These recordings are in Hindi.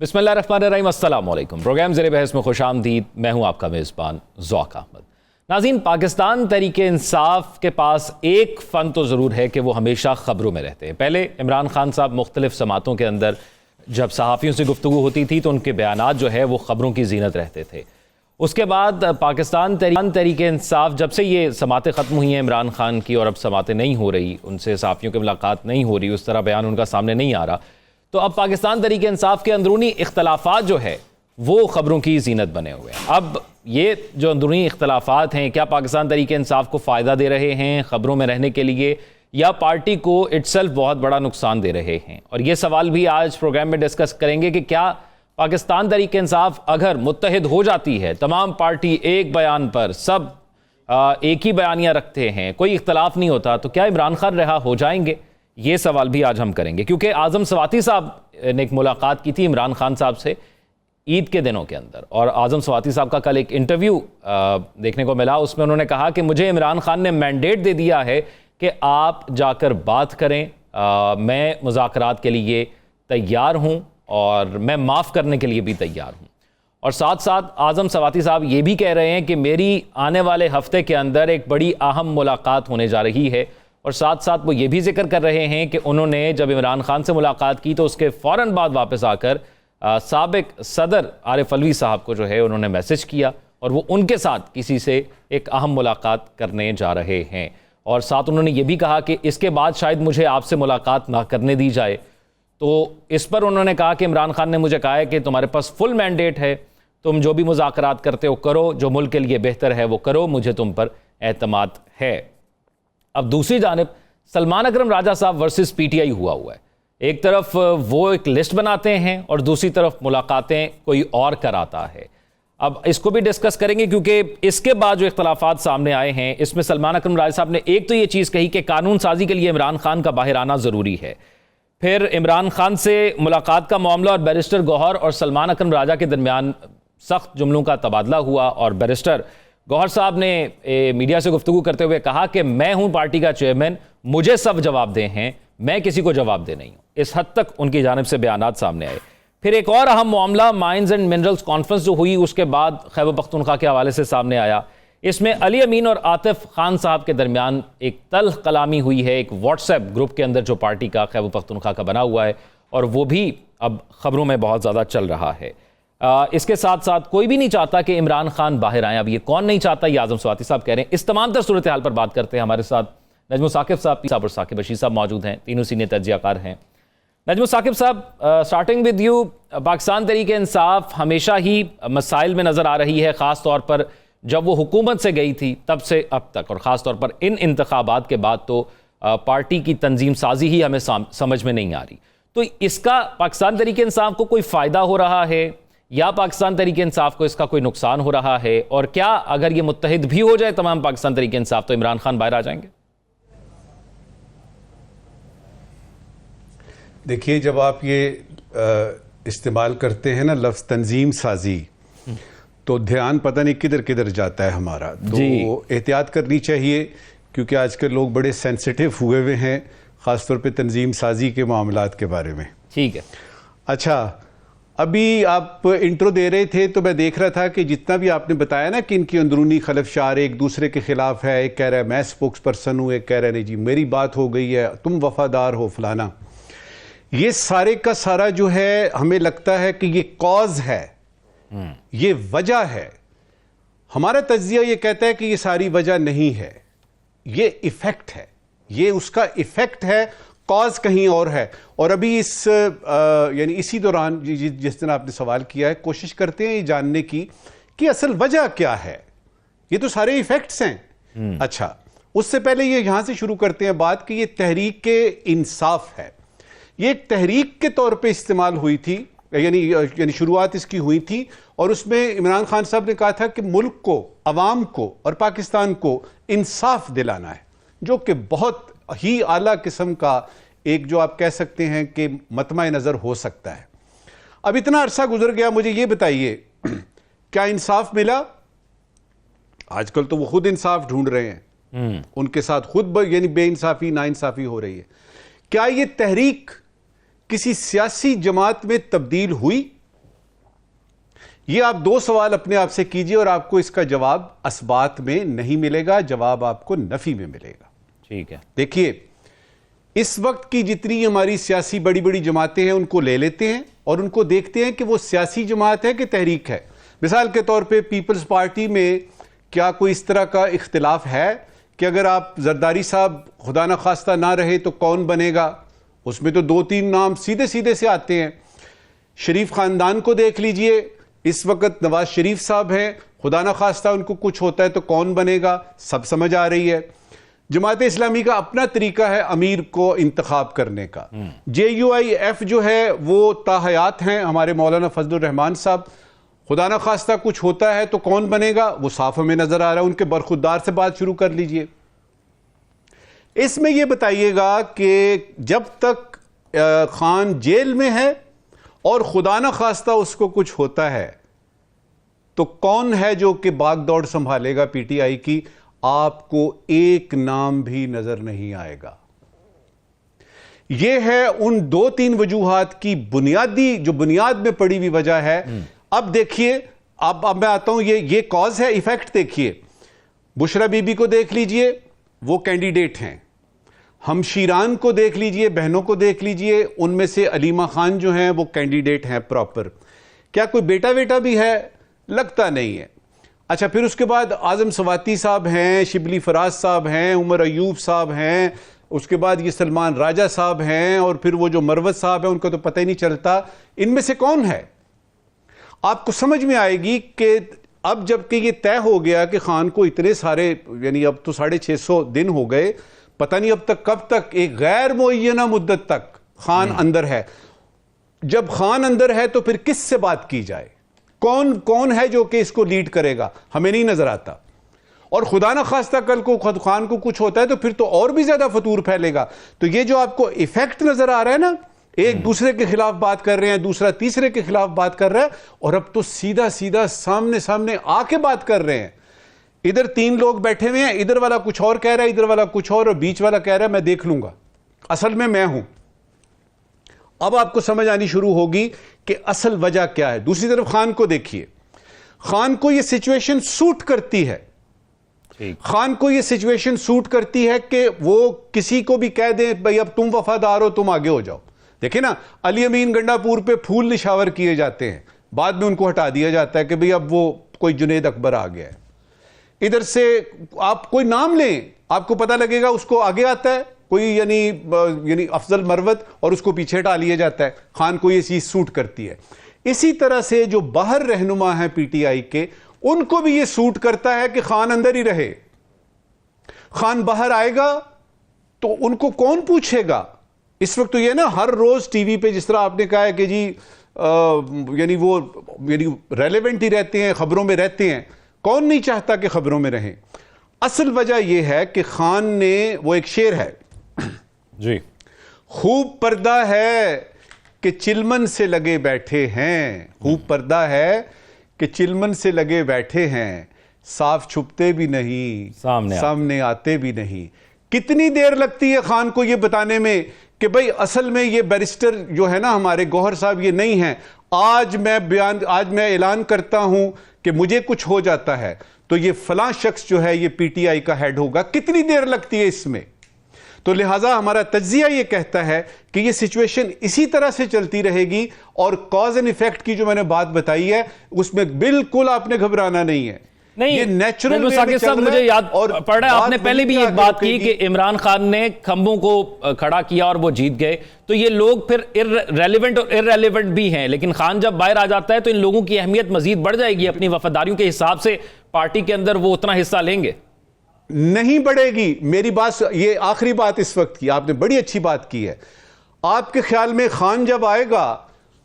बिस्मिल्लाहिर्रहमानिर्रहीम, अस्सलाम वालेकुम। प्रोग्राम ज़ेरे बहस में खुशामदीद। मैं हूं आपका मेज़बान ज़ौक़ अहमद। नाज़रीन, पाकिस्तान तहरीके इंसाफ के पास एक फ़न तो ज़रूर है कि वो हमेशा ख़बरों में रहते हैं। पहले इमरान खान साहब मुख्तलिफ़ समातों के अंदर जब सहाफ़ियों से गुफ्तगू होती थी तो उनके बयानात जो है वो ख़बरों की ज़ीनत रहते थे। उसके बाद पाकिस्तान तहरीके इंसाफ जब से ये समातें ख़त्म हुई हैं इमरान खान की, और अब समातें नहीं हो रही, उनसे सहाफ़ियों की मुलाकात नहीं हो रही, उस तरह बयान उनका सामने नहीं आ रहा, तो अब पाकिस्तान तहरीके इंसाफ के अंदरूनी इख्तलाफात जो है वो ख़बरों की ज़ीनत बने हुए हैं। अब ये जो अंदरूनी इख्तलाफात हैं, क्या पाकिस्तान तहरीके इंसाफ को फ़ायदा दे रहे हैं ख़बरों में रहने के लिए, या पार्टी को इटसेल्फ बहुत बड़ा नुकसान दे रहे हैं? और ये सवाल भी आज प्रोग्राम में डिस्कस करेंगे कि क्या पाकिस्तान तहरीके इंसाफ अगर मुत्तहिद हो जाती है, तमाम पार्टी एक बयान पर, सब एक ही बयानियाँ रखते हैं, कोई इख्तलाफ नहीं होता, तो क्या इमरान खान रिहा हो जाएंगे? ये सवाल भी आज हम करेंगे, क्योंकि आज़म स्वाति साहब ने एक मुलाकात की थी इमरान खान साहब से ईद के दिनों के अंदर, और आज़म स्वाति साहब का कल एक इंटरव्यू देखने को मिला। उसमें उन्होंने कहा कि मुझे इमरान खान ने मैंडेट दे दिया है कि आप जाकर बात करें, मैं मुज़ाकरात के लिए तैयार हूँ और मैं माफ़ करने के लिए भी तैयार हूँ। और साथ साथ आज़म स्वाति साहब ये भी कह रहे हैं कि मेरी आने वाले हफ्ते के अंदर एक बड़ी अहम मुलाकात होने जा रही है, और साथ साथ वो ये भी जिक्र कर रहे हैं कि उन्होंने जब इमरान खान से मुलाकात की तो उसके फ़ौरन बाद वापस आकर साबिक सदर आरिफ अलवी साहब को जो है उन्होंने मैसेज किया, और वो उनके साथ किसी से एक अहम मुलाकात करने जा रहे हैं। और साथ उन्होंने ये भी कहा कि इसके बाद शायद मुझे आपसे मुलाकात ना करने दी जाए। तो इस पर उन्होंने कहा कि इमरान खान ने मुझे कहा है कि तुम्हारे पास फुल मैंडेट है, तुम जो भी मुज़ाकरात करते हो करो, जो मुल्क के लिए बेहतर है वो करो, मुझे तुम पर एतमाद है। अब दूसरी जानिब सलमान अकरम राजा साहब वर्सेस पीटीआई हुआ है। एक तरफ वो एक लिस्ट बनाते हैं और दूसरी तरफ मुलाकातें कोई और कराता है। अब इसको भी डिस्कस करेंगे, क्योंकि इसके बाद जो इख्तलाफात सामने आए हैं इसमें सलमान अकरम राजा साहब ने एक तो ये चीज़ कही कि कानून साजी के लिए इमरान खान का बाहर आना ज़रूरी है। फिर इमरान खान से मुलाकात का मामला और बैरिस्टर गौहर और सलमान अकरम राजा के दरमियान सख्त जुमलों का तबादला हुआ, और बैरिस्टर गौहर साहब ने मीडिया से गुफ्तगू करते हुए कहा कि मैं हूं पार्टी का चेयरमैन, मुझे सब जवाब दे हैं, मैं किसी को जवाब दे नहीं हूं। इस हद तक उनकी जानिब से बयानात सामने आए। फिर एक और अहम मामला माइंस एंड मिनरल्स कॉन्फ्रेंस जो हुई उसके बाद खैबर पख्तूनख्वा के हवाले से सामने आया। इसमें अली अमीन और आतिफ खान साहब के दरमियान एक तल्ख कलामी हुई है, एक व्हाट्सएप ग्रुप के अंदर जो पार्टी का खैबर पख्तूनख्वा का बना हुआ है, और वो भी अब खबरों में बहुत ज़्यादा चल रहा है। इसके साथ साथ कोई भी नहीं चाहता कि इमरान खान बाहर आए। अब ये कौन नहीं चाहता, ये आज़म स्वाति साहब कह रहे हैं। इस तमाम तर सूरत हाल पर बात करते हैं। हमारे साथ नजमुल साकिब साहब और साकिब बशीर साहब मौजूद हैं, तीनों सीनियर तज्ज़ियाकार हैं। नजमुल साकिब साहब, starting with you, Pakistan Tehreeke Insaf हमेशा ही मसाइल में नज़र आ रही है, ख़ास तौर पर जब वो हुकूमत से गई थी तब से अब तक, और ख़ास तौर पर इन इंतखाबात के बाद तो पार्टी की तंजीम साजी ही हमें समझ में नहीं आ रही। तो इसका पाकिस्तान तहरीके इंसाफ को कोई फ़ायदा हो रहा है, या पाकिस्तान तहरीके इंसाफ को इसका कोई नुकसान हो रहा है? और क्या अगर ये मुत्तहिद भी हो जाए तमाम पाकिस्तान तहरीके इंसाफ, तो इमरान खान बाहर आ जाएंगे? देखिए, जब आप ये इस्तेमाल करते हैं ना लफ्ज़ तंजीम साजी, तो ध्यान पता नहीं किधर किधर जाता है हमारा। तो एहतियात करनी चाहिए, क्योंकि आजकल लोग बड़े सेंसिटिव हुए हैं, ख़ासतौर पे तंजीम साजी के मामलात के बारे में। ठीक है। अच्छा, अभी आप इंट्रो दे रहे थे तो मैं देख रहा था कि जितना भी आपने बताया ना कि इनकी अंदरूनी खलफशार एक दूसरे के खिलाफ है, एक कह रहा है मैं स्पोक्स पर्सन हूँ, एक कह रहा है नहीं जी मेरी बात हो गई है, तुम वफादार हो, फलाना। ये सारे का सारा जो है हमें लगता है कि ये कॉज है, ये वजह है। हमारा तज्जिया ये कहता है कि ये सारी वजह नहीं है, ये इफेक्ट है, ये उसका इफेक्ट है, कॉज कहीं और है। और अभी इस यानी इसी दौरान जिस दिन आपने सवाल किया है, कोशिश करते हैं ये जानने की कि असल वजह क्या है। ये तो सारे इफेक्ट्स हैं। अच्छा, उससे पहले ये यहां से शुरू करते हैं बात कि ये तहरीक के इंसाफ है। ये एक तहरीक के तौर पे इस्तेमाल हुई थी, यानी शुरुआत इसकी हुई थी, और उसमें इमरान खान साहब ने कहा था कि मुल्क को, अवाम को और पाकिस्तान को इंसाफ दिलाना है, जो कि बहुत ही आला किस्म का एक जो आप कह सकते हैं कि मतमा नज़र हो सकता है। अब इतना अरसा गुजर गया, मुझे ये बताइए क्या इंसाफ मिला? आजकल तो वो खुद इंसाफ ढूंढ रहे हैं, उनके साथ खुद यानी बेइंसाफी नाइंसाफी हो रही है। क्या ये तहरीक किसी सियासी जमात में तब्दील हुई? ये आप दो सवाल अपने आप से कीजिए और आपको इसका जवाब असबात में नहीं मिलेगा, जवाब आपको नफी में मिलेगा। ठीक है, देखिए, इस वक्त की जितनी हमारी सियासी बड़ी बड़ी जमातें हैं उनको ले लेते हैं और उनको देखते हैं कि वो सियासी जमात है कि तहरीक है। मिसाल के तौर पे पीपल्स पार्टी में क्या कोई इस तरह का इख्तिलाफ है कि अगर आप जरदारी साहब खुदा न खास्ता ना रहे तो कौन बनेगा? उसमें तो 2-3 नाम सीधे सीधे से आते हैं। शरीफ खानदान को देख लीजिए, इस वक्त नवाज शरीफ साहब हैं, खुदा न खास्ता उनको कुछ होता है तो कौन बनेगा, सब समझ आ रही है। जमात इस्लामी का अपना तरीका है अमीर को इंतखाब करने का। JUIF जो है वो ताहयात हैं हमारे मौलाना फजलुर रहमान साहब, खुदा न खास्ता कुछ होता है तो कौन बनेगा, वो साफ हमें नजर आ रहा है। उनके बरखुरदार से बात शुरू कर लीजिए। इसमें यह बताइएगा कि जब तक खान जेल में है और खुदा न खास्ता उसको कुछ होता है तो कौन है जो कि बागदौड़ संभालेगा PTI की? आपको एक नाम भी नजर नहीं आएगा। यह है उन 2-3 वजूहात की बुनियादी, जो बुनियाद में पड़ी हुई वजह है। अब देखिए, अब मैं आता हूं, ये कॉज है, इफेक्ट देखिए। बुशरा बीबी को देख लीजिए, वो कैंडिडेट हैं। हमशीरान को देख लीजिए, बहनों को देख लीजिए, उनमें से अलीमा खान जो हैं वो कैंडिडेट हैं प्रॉपर। क्या कोई बेटा बेटा भी है? लगता नहीं है। अच्छा, फिर उसके बाद आजम सवाती साहब हैं, शिबली फराज साहब हैं, उमर अयूब साहब हैं, उसके बाद ये सलमान राजा साहब हैं, और फिर वो जो मरवत साहब हैं उनका तो पता ही नहीं चलता। इनमें से कौन है? आपको समझ में आएगी कि अब जबकि ये तय हो गया कि खान को इतने सारे, यानी अब तो 650 दिन हो गए, पता नहीं अब तक कब तक, एक गैर मुअय्यना मुद्दत तक खान अंदर है। जब खान अंदर है तो फिर किस से बात की जाए? कौन है जो कि इसको लीड करेगा? हमें नहीं नजर आता। और खुदा ना खास्ता कल को खान को कुछ होता है तो फिर तो और भी ज्यादा फतूर फैलेगा। तो ये जो आपको इफेक्ट नजर आ रहा है ना, एक दूसरे के खिलाफ बात कर रहे हैं, दूसरा तीसरे के खिलाफ बात कर रहा है, और अब तो सीधा सीधा सामने सामने आके बात कर रहे हैं। इधर 3 लोग बैठे हुए हैं, इधर वाला कुछ और कह रहा है, इधर वाला कुछ और बीच वाला कह रहा है मैं देख लूंगा, असल में मैं हूं। अब आपको समझ आनी शुरू होगी कि असल वजह क्या है। दूसरी तरफ खान को देखिए, खान को यह सिचुएशन सूट करती है। खान को यह सिचुएशन सूट करती है कि वो किसी को भी कह दे भाई अब तुम वफादार हो, तुम आगे हो जाओ। देखिए ना, अली अमीन गंडापुर पे फूल निशावर किए जाते हैं, बाद में उनको हटा दिया जाता है कि भाई अब वो कोई जुनेद अकबर आ गया है। इधर से आप कोई नाम लें, आपको पता लगेगा उसको आगे आता है कोई, यानी अफजल मरवत, और उसको पीछे हटा लिया जाता है। खान को ये चीज सूट करती है। इसी तरह से जो बाहर रहनुमा है PTI के, उनको भी ये सूट करता है कि खान अंदर ही रहे। खान बाहर आएगा तो उनको कौन पूछेगा? इस वक्त तो ये ना, हर रोज टीवी पे जिस तरह आपने कहा है कि जी यानी रेलेवेंट ही रहते हैं, खबरों में रहते हैं। कौन नहीं चाहता कि खबरों में रहें? असल वजह यह है कि खान ने, वो एक शेर है जी, खूब पर्दा है कि चिलमन से लगे बैठे हैं, खूब पर्दा है कि चिलमन से लगे बैठे हैं, साफ छुपते भी नहीं, सामने आते भी नहीं। कितनी देर लगती है खान को यह बताने में कि भाई असल में ये बैरिस्टर जो है ना हमारे गौहर साहब ये नहीं है। आज मैं ऐलान करता हूं कि मुझे कुछ हो जाता है तो ये फलां शख्स जो है ये PTI का हेड होगा। कितनी देर लगती है इसमें? तो लिहाजा हमारा तज्जिया ये कहता है कि ये सिचुएशन इसी तरह से चलती रहेगी, और कॉज एंड इफेक्ट की जो मैंने बात बताई है उसमें बिल्कुल आपने घबराना नहीं है। नहीं, ये नेचुरल साकिब साहब, मुझे याद और पड़ रहा है आपने पहले भी एक बात की कि इमरान खान ने खंभों को खड़ा किया और वो जीत गए, तो ये लोग फिर इररेलेवेंट और इररेलेवेंट भी हैं। लेकिन खान जब बाहर आ जाता है तो इन लोगों की अहमियत मजीद बढ़ जाएगी। अपनी वफादारियों के हिसाब से पार्टी के अंदर वो उतना हिस्सा लेंगे नहीं बढ़ेगी। मेरी बात, ये आखिरी बात इस वक्त की, आपने बड़ी अच्छी बात की है। आपके ख्याल में खान जब आएगा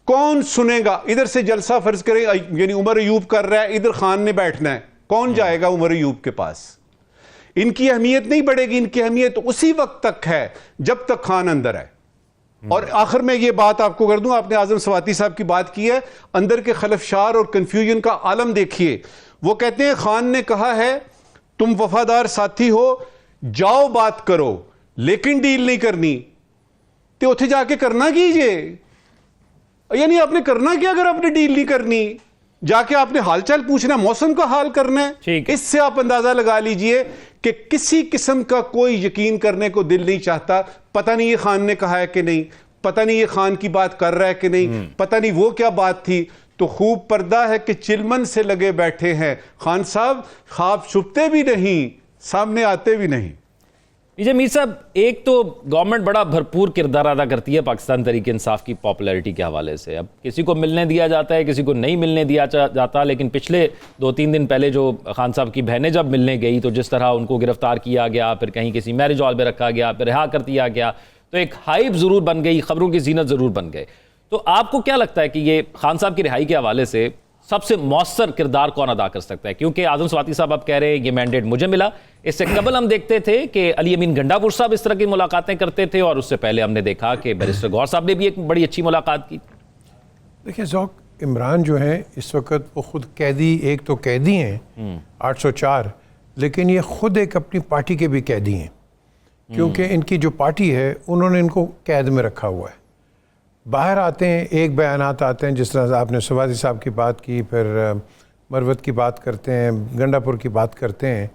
कौन सुनेगा? इधर से जलसा फर्ज करें यानी उमर अयूब कर रहा है, इधर खान ने बैठना है, कौन जाएगा उमर अयूब के पास? इनकी अहमियत नहीं बढ़ेगी। इनकी अहमियत उसी वक्त तक है जब तक खान अंदर है। और आखिर में ये बात आपको कर दूं, आपने आजम सवाती साहब की बात की है, अंदर के खलफशार और कंफ्यूजन का आलम देखिए। वो कहते हैं खान ने कहा है तुम वफादार साथी हो, जाओ बात करो, लेकिन डील नहीं करनी। तो उठे जाके करना कीजिए, यानी आपने करना क्या अगर आपने डील नहीं करनी? जाके आपने हालचाल पूछना, मौसम का हाल करना है। इससे आप अंदाजा लगा लीजिए कि किसी किस्म का कोई यकीन करने को दिल नहीं चाहता। पता नहीं ये खान ने कहा है कि नहीं, पता नहीं ये खान की बात कर रहा है कि नहीं, पता नहीं वो क्या बात थी। तो खूब पर्दा है कि चिलमन से लगे बैठे हैं खान साहब, ख्वाब छुपते भी नहीं, सामने आते भी नहीं। विजय मीर साहब, एक तो गवर्नमेंट बड़ा भरपूर किरदार अदा करती है पाकिस्तान तहरीक इंसाफ की पॉपुलैरिटी के हवाले से। अब किसी को मिलने दिया जाता है, किसी को नहीं मिलने दिया जाता, लेकिन पिछले 2-3 दिन पहले जो खान साहब की बहनें जब मिलने गई तो जिस तरह उनको गिरफ्तार किया गया, फिर कहीं किसी मैरिज हॉल में रखा गया, फिर रिहा कर दिया गया, तो एक हाइप ज़रूर बन गई, खबरों की जीनत ज़रूर बन गए। तो आपको क्या लगता है कि ये खान साहब की रिहाई के हवाले से सबसे मौसर किरदार कौन अदा कर सकता है? क्योंकि आजम स्वाति साहब अब कह रहे हैं ये मैंडेट मुझे मिला। इससे कबल हम देखते थे कि अली अमीन गंडापुर साहब इस तरह की मुलाकातें करते थे, और उससे पहले हमने देखा कि बैरिस्टर गौहर साहब ने भी एक बड़ी अच्छी मुलाकात की। देखिए ज़ौक, इमरान जो है इस वक्त वो खुद कैदी, एक तो कैदी हैं 804, लेकिन ये खुद एक अपनी पार्टी के भी कैदी हैं, क्योंकि इनकी जो पार्टी है उन्होंने इनको कैद में रखा हुआ है। बाहर आते हैं, एक बयानात आते हैं, जिस तरह से आपने स्वाति साहब की बात की, फिर मरवत की बात करते हैं, गंडापुर की बात करते हैं।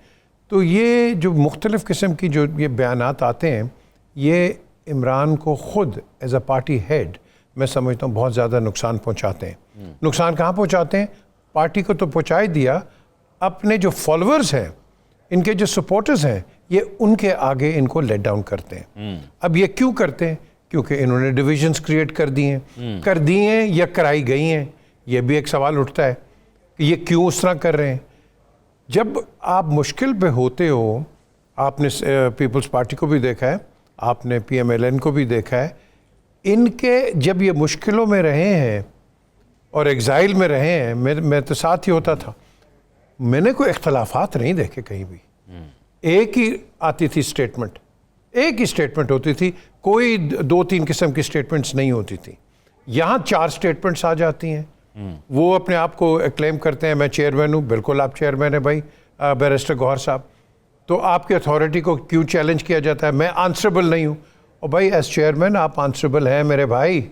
तो ये जो मुख्तलिफ़ किस्म की जो ये बयानात आते हैं, ये इमरान को ख़ुद एज अ पार्टी हेड मैं समझता हूँ बहुत ज़्यादा नुकसान पहुँचाते हैं। नुकसान कहाँ पहुँचाते हैं? पार्टी को तो पहुँचा ही दिया, अपने जो फॉलोअर्स हैं, इनके जो सपोर्टर्स हैं, ये उनके आगे इनको लेट डाउन करते हैं। अब ये क्यों करते हैं? क्योंकि इन्होंने डिविजन्स क्रिएट कर दी हैं या कराई गई हैं। ये भी एक सवाल उठता है कि ये क्यों उस तरह कर रहे हैं। जब आप मुश्किल पे होते हो, आपने पीपल्स पार्टी को भी देखा है, आपने PMLN को भी देखा है, इनके जब ये मुश्किलों में रहे हैं और एग्जाइल में रहे हैं, मैं तो साथ ही होता था, मैंने कोई इख्तलाफात नहीं देखे कहीं भी। एक ही आती थी स्टेटमेंट, एक ही स्टेटमेंट होती थी, कोई 2-3 किस्म की स्टेटमेंट्स नहीं होती थी। यहाँ 4 स्टेटमेंट्स आ जाती हैं। वो अपने आप को क्लेम करते हैं मैं चेयरमैन हूँ। बिल्कुल आप चेयरमैन है भाई, बैरिस्टर गौहर साहब। तो आपकी अथॉरिटी को क्यों चैलेंज किया जाता है? मैं आंसरेबल नहीं हूँ। और भाई एज चेयरमैन आप आंसरेबल हैं मेरे भाई,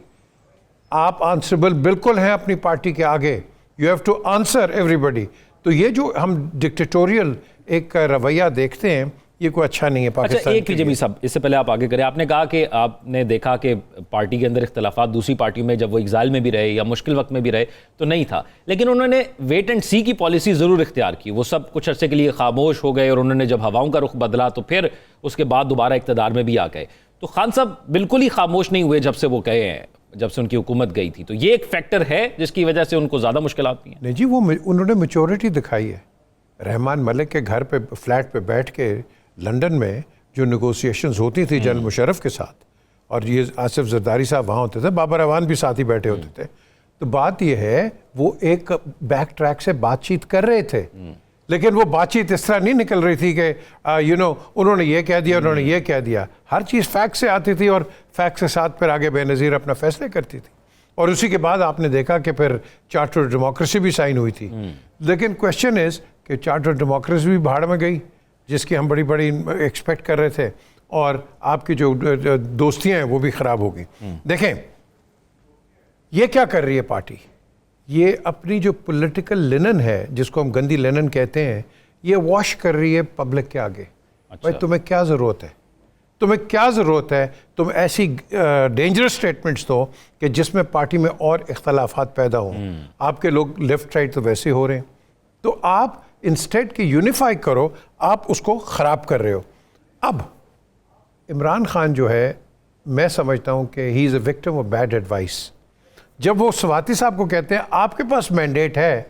आप आंसरेबल बिल्कुल हैं अपनी पार्टी के आगे। You have to answer everybody. तो ये जो हम डिक्टेटोरियल एक रवैया देखते हैं, ये कोई अच्छा नहीं है पाकिस्तान। अच्छा, एक जमीर साहब, इससे पहले आप आगे करें, आपने कहा कि आपने देखा कि पार्टी के अंदर इख्तलाफात दूसरी पार्टियों में, जब वो एग्जाइल में भी रहे या मुश्किल वक्त में भी रहे, तो नहीं था। लेकिन उन्होंने वेट एंड सी की पॉलिसी ज़रूर इख्तियार की। वो सब कुछ अरसे के लिए खामोश हो गए, और उन्होंने जब हवाओं का रुख बदला तो फिर उसके बाद दोबारा इक़्तिदार में भी आ गए। तो खान साहब बिल्कुल ही खामोश नहीं हुए जब से वो गए हैं, जब से उनकी हुकूमत गई थी। तो ये एक फैक्टर है जिसकी वजह से उनको ज़्यादा मुश्किल आती हैं। नहीं जी, वो उन्होंने मैच्योरिटी दिखाई है। रहमान मलिक के घर पे, फ्लैट पे बैठ के लंदन में जो नेगोशिएशंस होती थी जनरल मुशर्रफ के साथ, और ये आसिफ जरदारी साहब वहाँ होते थे, बाबर अवान भी साथ ही बैठे होते थे। तो बात ये है, वो एक बैक ट्रैक से बातचीत कर रहे थे, लेकिन वो बातचीत इस तरह नहीं निकल रही थी कि उन्होंने ये कह दिया, उन्होंने ये कह दिया। हर चीज़ फैक्ट से आती थी, और फैक्ट के साथ फिर आगे बेनज़ीर अपना फैसले करती थी। और उसी के बाद आपने देखा कि फिर चार्टर डेमोक्रेसी भी साइन हुई थी। लेकिन क्वेश्चन इज़ कि चार्टर डेमोक्रेसी भी भाड़ में गई, जिसकी हम बड़ी एक्सपेक्ट कर रहे थे, और आपकी जो दोस्तियाँ हैं वो भी ख़राब हो गई। देखें, ये क्या कर रही है पार्टी? ये अपनी जो पॉलिटिकल लिनन है, जिसको हम गंदी लिनन कहते हैं, ये वॉश कर रही है पब्लिक के आगे। अच्छा। भाई तुम्हें क्या ज़रूरत है? तुम्हें क्या ज़रूरत है? तुम ऐसी डेंजरस स्टेटमेंट्स दो कि जिसमें पार्टी में और इख्तलाफात पैदा हों। आपके लोग लेफ्ट राइट तो वैसे हो रहे हैं, तो आप इंस्टेड कि यूनिफाई करो, आप उसको ख़राब कर रहे हो। अब इमरान खान जो है, मैं समझता हूँ कि he is a victim of bad advice. जब वो स्वाति साहब को कहते हैं आपके पास मैंडेट है,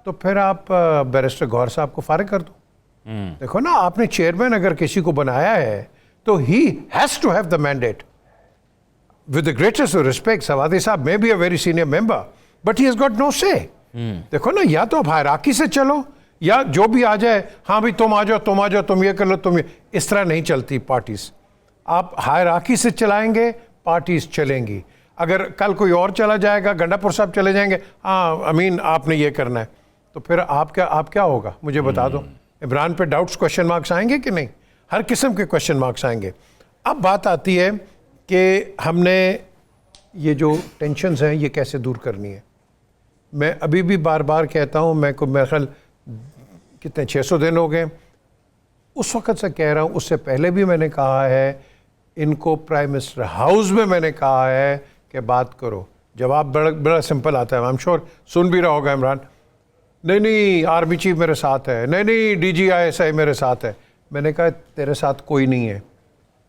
तो फिर आप बैरिस्टर गौहर साहब को फारिग कर दो। देखो ना, आपने चेयरमैन अगर किसी को बनाया है तो he has to have the mandate. With the greatest respect, Swati साहब may be a very senior member, but he has got no say. देखो ना, या तो आप हायरार्की से चलो, या जो भी आ जाए, हाँ भाई तुम आ जाओ, तुम ये कर लो, तुम ये। इस तरह नहीं चलती पार्टीज। आप हायरार्की से चलाएंगे, पार्टीज चलेंगी। अगर कल कोई और चला जाएगा, गंडापुर साहब चले जाएंगे, हाँ अमीन आपने ये करना है, तो फिर आप क्या होगा? मुझे बता दो। इमरान पे डाउट्स, क्वेश्चन मार्क्स आएंगे कि नहीं? हर किस्म के क्वेश्चन मार्क्स आएंगे। अब बात आती है कि हमने ये जो टेंशन्स हैं ये कैसे दूर करनी है। मैं अभी भी बार बार कहता हूँ, मेरे ख्याल कितने 600 दिन हो गए, उस वक़्त से कह रहा हूँ, उससे पहले भी मैंने कहा है, इनको प्राइम मिनिस्टर हाउस में मैंने कहा है कि बात करो। जवाब बड़ा सिंपल आता है, आई एम श्योर सुन भी रहा होगा इमरान, नहीं आर्मी चीफ मेरे साथ है, नहीं DGISI मेरे साथ है। मैंने कहा तेरे साथ कोई नहीं है,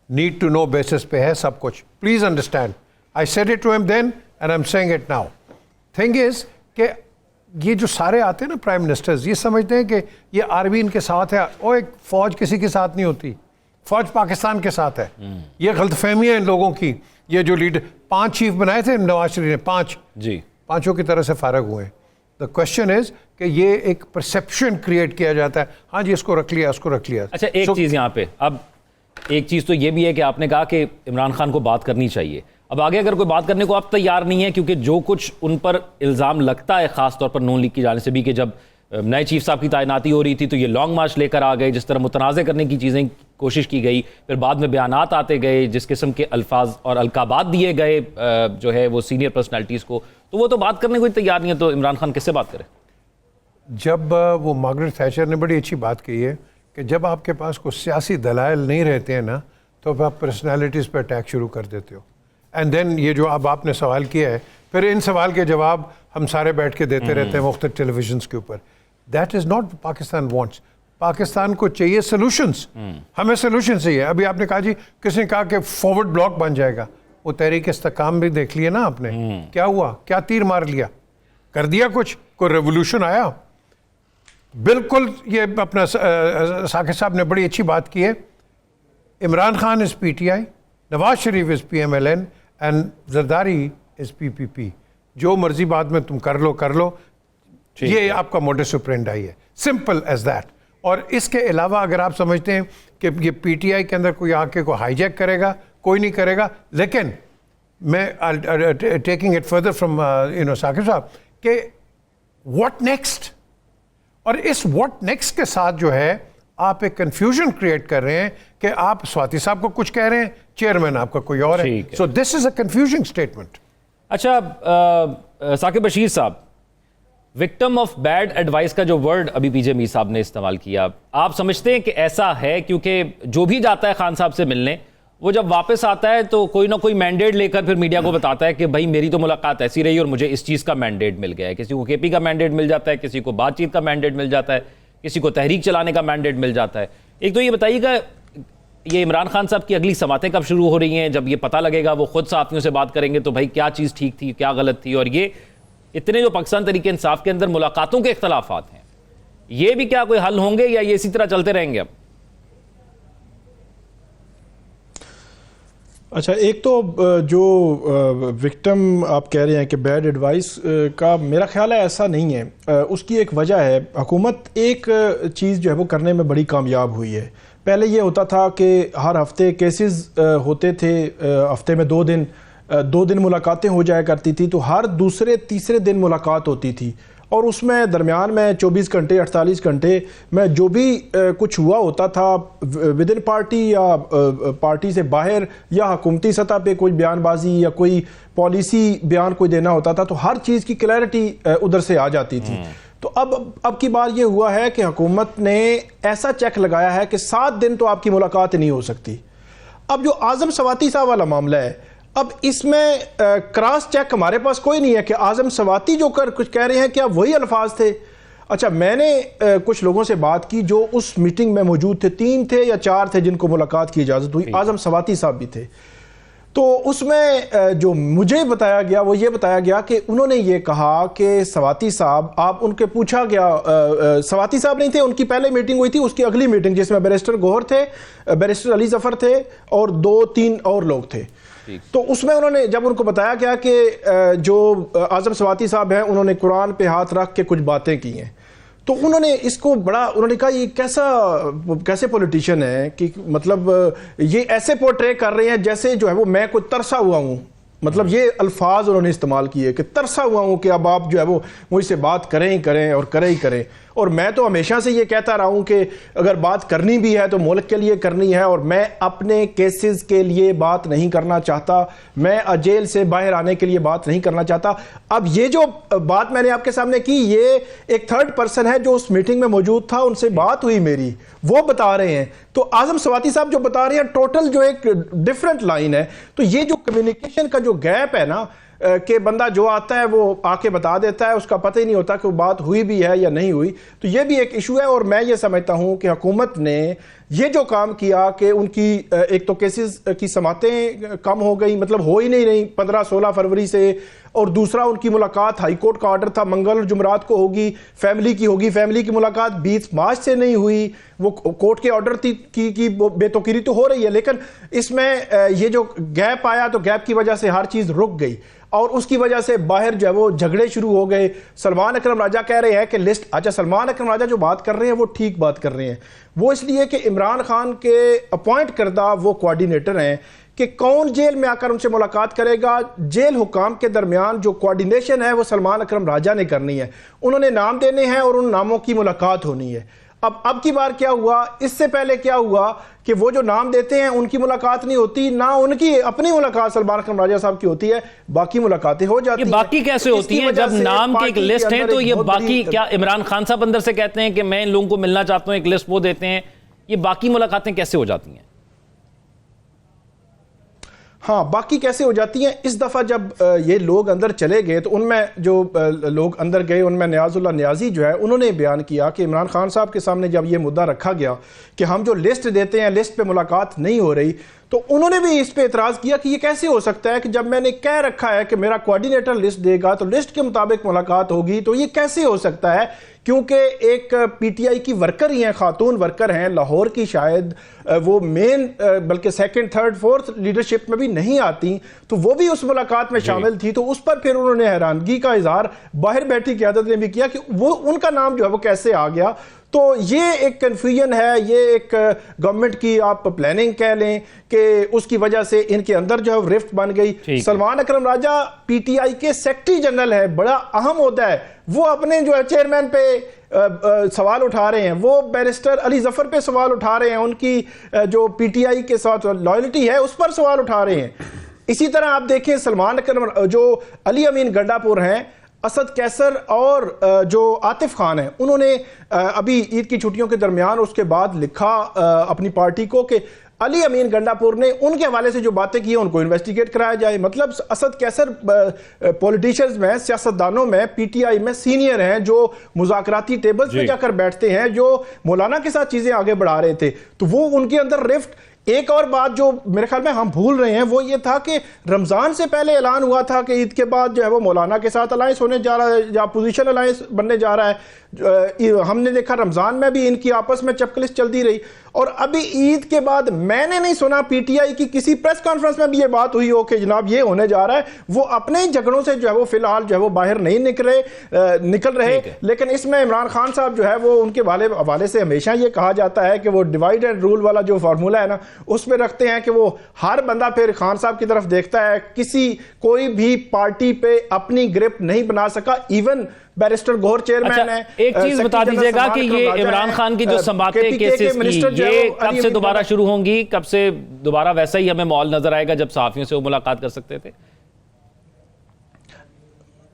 नीड टू नो बेसिस पे है सब कुछ, please understand. I said it to him then and I am saying it now. Thing is कि ये जो सारे आते हैं ना प्राइम मिनिस्टर्स, ये समझते हैं कि ये आर्मी इनके साथ है, और एक फ़ौज किसी के साथ नहीं होती, फ़ौज पाकिस्तान के साथ है। ये गलतफहमी है इन लोगों की। ये जो लीडर 5 चीफ बनाए थे नवाज शरीफ ने, 5 जी, 5 की तरह से फारग हुए। द क्वेश्चन इज कि ये एक परसेप्शन क्रिएट किया जाता है, हाँ जी इसको रख लिया, उसको रख लिया। अच्छा, एक चीज़ यहाँ पे, अब एक चीज़ तो ये भी है कि आपने कहा कि इमरान खान को बात करनी चाहिए। अब आगे अगर कोई बात करने को आप तैयार नहीं है, क्योंकि जो कुछ उन पर इल्ज़ाम लगता है, ख़ास तौर पर नून लीग की जाने से भी, कि जब नए चीफ साहब की तैनाती हो रही थी तो ये लॉन्ग मार्च लेकर आ गए, जिस तरह मुतनाज़ करने की चीज़ें कोशिश की गई, फिर बाद में बयानात आते गए, जिस किस्म के अल्फाज और अलकाबात दिए गए जो है वो सीनियर पर्सनैलिटीज़ को, तो वो तो बात करने को तैयार नहीं है, तो इमरान खान किससे बात करे? जब वो मार्गरेट थैचर ने बड़ी अच्छी बात कही है कि जब आपके पास कोई सियासी दलाइल नहीं रहते हैं ना, तो आप पर्सनैलिटीज़ पर अटैक शुरू कर देते हो। एंड देन ये जो अब आपने सवाल किया है, फिर इन सवाल के जवाब हम सारे बैठ के देते रहते हैं मुख्तलिफ टेलीविजन के ऊपर। That is not Pakistan wants. Pakistan को चाहिए सोल्यूशंस, हमें सोल्यूशन चाहिए। अभी आपने कहा जी, किसने कहा कि फॉरवर्ड ब्लॉक बन जाएगा, वो तहरीक इस्तेकाम भी देख लिया ना आपने, क्या हुआ, क्या तीर मार लिया, कर दिया कुछ, कोई रेवोल्यूशन आया? बिल्कुल, ये अपना साकिब साहब ने बड़ी अच्छी बात की है। Imran Khan is PTI, Nawaz Sharif is PMLN and Zardari is PPP। जो मर्जी बाद में तुम कर लो, ये आपका मोडस ऑपरेंडी है, सिंपल एज दैट। और इसके अलावा अगर आप समझते हैं कि ये PTI के अंदर कोई आके को हाईजैक करेगा, कोई नहीं करेगा। लेकिन मैं taking it further from Saqib साहब कि व्हाट नेक्स्ट, और इस व्हाट नेक्स्ट के साथ जो है आप एक कंफ्यूजन क्रिएट कर रहे हैं कि आप स्वाति साहब को कुछ कह रहे हैं, चेयरमैन आपका कोई और है। So this is a confusing statement. अच्छा, साकिब बशीर साहब, विक्टिम ऑफ बैड एडवाइस का जो वर्ड अभी PJ मीर साहब ने इस्तेमाल किया, आप समझते हैं कि ऐसा है? क्योंकि जो भी जाता है खान साहब से मिलने, वो जब वापस आता है तो कोई ना कोई मैंडेट लेकर फिर मीडिया को बताता है कि भाई मेरी तो मुलाकात ऐसी रही और मुझे इस चीज़ का मैंडेट मिल गया है। किसी को KP का मैंडेट मिल जाता है, किसी को बातचीत का मैंडेट मिल जाता है, किसी को तहरीक चलाने का मैंडेट मिल जाता है। एक तो ये बताइएगा, ये इमरान खान साहब की अगली समातें कब शुरू हो रही हैं? जब ये पता लगेगा, वो खुद सहाफ़ियों से बात करेंगे तो भाई क्या चीज़ ठीक थी, क्या गलत थी, और ये इतने जो पाकिस्तान तहरीक इंसाफ के अंदर मुलाकातों के इख्तलाफात हैं, ये भी क्या कोई हल होंगे या ये इसी तरह चलते रहेंगे? अब अच्छा, एक तो जो विक्टिम आप कह रहे हैं कि बैड एडवाइस का, मेरा ख्याल है ऐसा नहीं है। उसकी एक वजह है, हुकूमत एक चीज़ जो है वो करने में बड़ी कामयाब हुई है। पहले ये होता था कि हर हफ्ते केसेस होते थे, हफ्ते में 2 दिन मुलाकातें हो जाया करती थी, तो हर दूसरे तीसरे दिन मुलाकात होती थी, और उसमें दरमियान में 24 घंटे 48 घंटे में जो भी कुछ हुआ होता था विद इन पार्टी या पार्टी से बाहर या हुकूमती सतह पे कोई बयानबाजी या कोई पॉलिसी बयान कोई देना होता था, तो हर चीज़ की क्लैरिटी उधर से आ जाती थी। तो अब की बार ये हुआ है कि हुकूमत ने ऐसा चेक लगाया है कि 7 दिन तो आपकी मुलाकात नहीं हो सकती। अब जो आज़म सवाती साहब वाला मामला है, अब इसमें क्रॉस चेक हमारे पास कोई नहीं है कि आज़म सवाती जो कुछ कह रहे हैं क्या वही अल्फाज थे। अच्छा, मैंने कुछ लोगों से बात की जो उस मीटिंग में मौजूद थे, 3 थे या 4 थे जिनको मुलाकात की इजाज़त हुई, आज़म सवाती साहब भी थे। तो उसमें जो मुझे बताया गया वो ये बताया गया कि उन्होंने ये कहा कि सवाती साहब, आप उनके पूछा गया, सवाती साहब नहीं थे, उनकी पहले मीटिंग हुई थी, उसकी अगली मीटिंग जिसमें बैरिस्टर गौहर थे, बैरिस्टर अली जफ़र थे और 2-3 और लोग थे। तो उसमें उन्होंने, जब उनको बताया गया कि जो आज़म सवाती साहब हैं उन्होंने कुरान पे हाथ रख के कुछ बातें की हैं, तो उन्होंने इसको उन्होंने कहा ये कैसे पॉलिटिशियन है कि मतलब ये ऐसे पोर्ट्रे कर रहे हैं जैसे जो है वो मैं कोई तरसा हुआ हूँ। मतलब ये अल्फाज उन्होंने इस्तेमाल किए कि तरसा हुआ हूँ कि अब आप जो है वो मुझसे बात करें ही करें और करें ही करें। और मैं तो हमेशा से ये कहता रहा हूं कि अगर बात करनी भी है तो मुल्क के लिए करनी है, और मैं अपने केसेस के लिए बात नहीं करना चाहता, मैं जेल से बाहर आने के लिए बात नहीं करना चाहता। अब ये जो बात मैंने आपके सामने की, ये एक थर्ड पर्सन है जो उस मीटिंग में मौजूद था, उनसे बात हुई मेरी, वो बता रहे हैं। तो आजम स्वाति साहब जो बता रहे हैं टोटल जो एक डिफरेंट लाइन है। तो ये जो कम्युनिकेशन का जो गैप है ना, कि बंदा जो आता है वो आके बता देता है, उसका पता ही नहीं होता कि वो बात हुई भी है या नहीं हुई, तो ये भी एक इशू है। और मैं ये समझता हूं कि हुकूमत ने ये जो काम किया कि उनकी एक तो केसेस की समातें कम हो गई, मतलब हो ही नहीं रही 15-16 फरवरी से, और दूसरा उनकी मुलाकात हाई कोर्ट का ऑर्डर था मंगल और जुमरात को होगी, फैमिली की होगी, फैमिली की मुलाकात 20 मार्च से नहीं हुई, वो कोर्ट के ऑर्डर की बेतौकीरी तो हो रही है, लेकिन इसमें ये जो गैप आया तो गैप की वजह से हर चीज़ रुक गई, और उसकी वजह से बाहर जो है वो झगड़े शुरू हो गए। सलमान अकरम राजा कह रहे हैं कि लिस्ट, अच्छा सलमान अकरम राजा जो बात कर रहे हैं वो ठीक बात कर रहे हैं, वो इसलिए कि इमरान खान के अपॉइंट करदा वो कोऑर्डिनेटर हैं कि कौन जेल में आकर उनसे मुलाकात करेगा। जेल हुकाम के दरमियान जो कोऑर्डिनेशन है वो सलमान अकरम राजा ने करनी है, उन्होंने नाम देने हैं और उन नामों की मुलाकात होनी है। अब की बार क्या हुआ, इससे पहले क्या हुआ कि वो जो नाम देते हैं उनकी मुलाकात नहीं होती, ना उनकी अपनी मुलाकात सलमान अकरम राजा साहब की होती है, बाकी मुलाकातें हो जाती हैं। बाकी कैसे होती हैं जब नाम की एक लिस्ट है? तो ये बाकी क्या इमरान खान साहब अंदर से कहते हैं कि मैं इन लोगों को मिलना चाहता हूं, एक लिस्ट वो देते हैं, ये बाकी मुलाकातें कैसे हो जाती हैं? हाँ, बाकी कैसे हो जाती हैं? इस दफ़ा जब ये लोग अंदर चले गए तो उनमें जो लोग अंदर गए उनमें नियाजुल्लाह नियाजी जो है उन्होंने बयान किया कि इमरान खान साहब के सामने जब ये मुद्दा रखा गया कि हम जो लिस्ट देते हैं लिस्ट पे मुलाकात नहीं हो रही, तो उन्होंने भी इस पे एतराज़ किया कि ये कैसे हो सकता है कि जब मैंने कह रखा है कि मेरा कोऑर्डिनेटर लिस्ट देगा तो लिस्ट के मुताबिक मुलाकात होगी, तो ये कैसे हो सकता है? क्योंकि एक पीटीआई की वर्कर ही हैं, खातून वर्कर हैं लाहौर की, शायद वो मेन बल्कि सेकंड थर्ड फोर्थ लीडरशिप में भी नहीं आती, तो वो भी उस मुलाकात में शामिल थी। तो उस पर फिर उन्होंने हैरानगी का इजहार बाहर बैठी क़यादत ने भी किया कि वो उनका नाम जो है वो कैसे आ गया। तो ये एक कन्फ्यूजन है, ये एक गवर्नमेंट की आप प्लानिंग कह लें कि उसकी वजह से इनके अंदर जो है रिफ्ट बन गई। सलमान अकरम राजा पीटीआई के सेक्रेटरी जनरल है, बड़ा अहम होता है, वो अपने जो है चेयरमैन पे सवाल उठा रहे हैं, वो बैरिस्टर अली जफर पे सवाल उठा रहे हैं, उनकी जो पीटीआई के साथ लॉयल्टी है उस पर सवाल उठा रहे हैं। इसी तरह आप देखें सलमान अकरम जो अली अमीन गंडापुर हैं, असद कैसर और जो आतिफ खान है, उन्होंने अभी ईद की छुट्टियों के दरमियान उसके बाद लिखा अपनी पार्टी को कि अली अमीन गंडापुर ने उनके हवाले से जो बातें की हैं उनको इन्वेस्टिगेट कराया जाए। मतलब असद कैसर पॉलिटिशियंस में, सियासतदानों में, पीटीआई में सीनियर हैं जो मुज़ाकराती टेबल्स पे जाकर बैठते हैं, जो मौलाना के साथ चीजें आगे बढ़ा रहे थे, तो वो उनके अंदर रिफ्ट। एक और बात जो मेरे ख्याल में हम भूल रहे हैं वो ये था कि रमजान से पहले ऐलान हुआ था कि ईद के बाद जो है वो मौलाना के साथ अलायंस होने जा रहा है या अपोजिशन अलायंस बनने जा रहा है। हमने देखा रमजान में भी इनकी आपस में चपकलिश चलती रही, और अभी ईद के बाद मैंने नहीं सुना पीटीआई की किसी प्रेस कॉन्फ्रेंस में भी ये बात हुई हो कि जनाब ये होने जा रहा है। वो अपने झगड़ों से जो है वो फिलहाल जो है वो बाहर नहीं निकल रहे। लेकिन इसमें इमरान खान साहब जो है वो उनके हवाले से हमेशा ये कहा जाता है कि वो डिवाइड एंड रूल वाला जो फार्मूला है ना, उसमें रखते हैं कि वो हर बंदा फिर खान साहब की तरफ देखता है। कोई भी पार्टी पे अपनी ग्रिप नहीं बना सका, इवन बैरिस्टर गौहर चेयरमैन है। एक चीज बता दीजिएगा कि ये इमरान खान की जो समाते केसेस की ये कब से दोबारा शुरू होंगी, कब से दोबारा वैसा ही हमें माहौल नजर आएगा जब सहाफियों से वो मुलाकात कर सकते थे?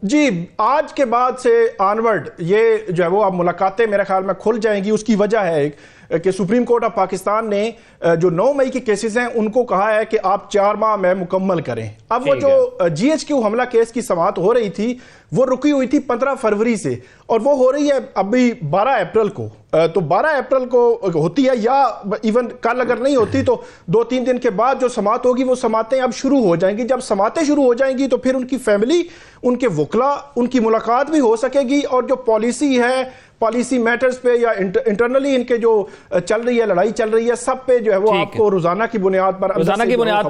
जी, आज के बाद से ऑनवर्ड ये जो है वो अब मुलाकातें मेरे ख्याल में खुल जाएंगी। उसकी वजह है कि सुप्रीम कोर्ट ऑफ पाकिस्तान ने जो 9 मई के केसेस हैं उनको कहा है कि आप 4 माह में मुकम्मल करें। अब वो जो जीएचक्यू हमला केस की समाअत हो रही थी वो रुकी हुई थी 15 फरवरी से, और वो हो रही है अभी 12 अप्रैल को। तो 12 अप्रैल को होती है, या इवन कल अगर नहीं होती तो 2-3 दिन के बाद जो समाअत होगी वो समातें अब शुरू हो जाएंगी। जब समातें शुरू हो जाएंगी तो फिर उनकी फैमिली, उनके वकला, उनकी मुलाकात भी हो सकेगी, और जो पॉलिसी है, पॉलिसी मैटर्स पे या इंटरनली इनके जो चल रही है, लड़ाई चल रही है, सब पे जो है वो आपको रोजाना की बुनियाद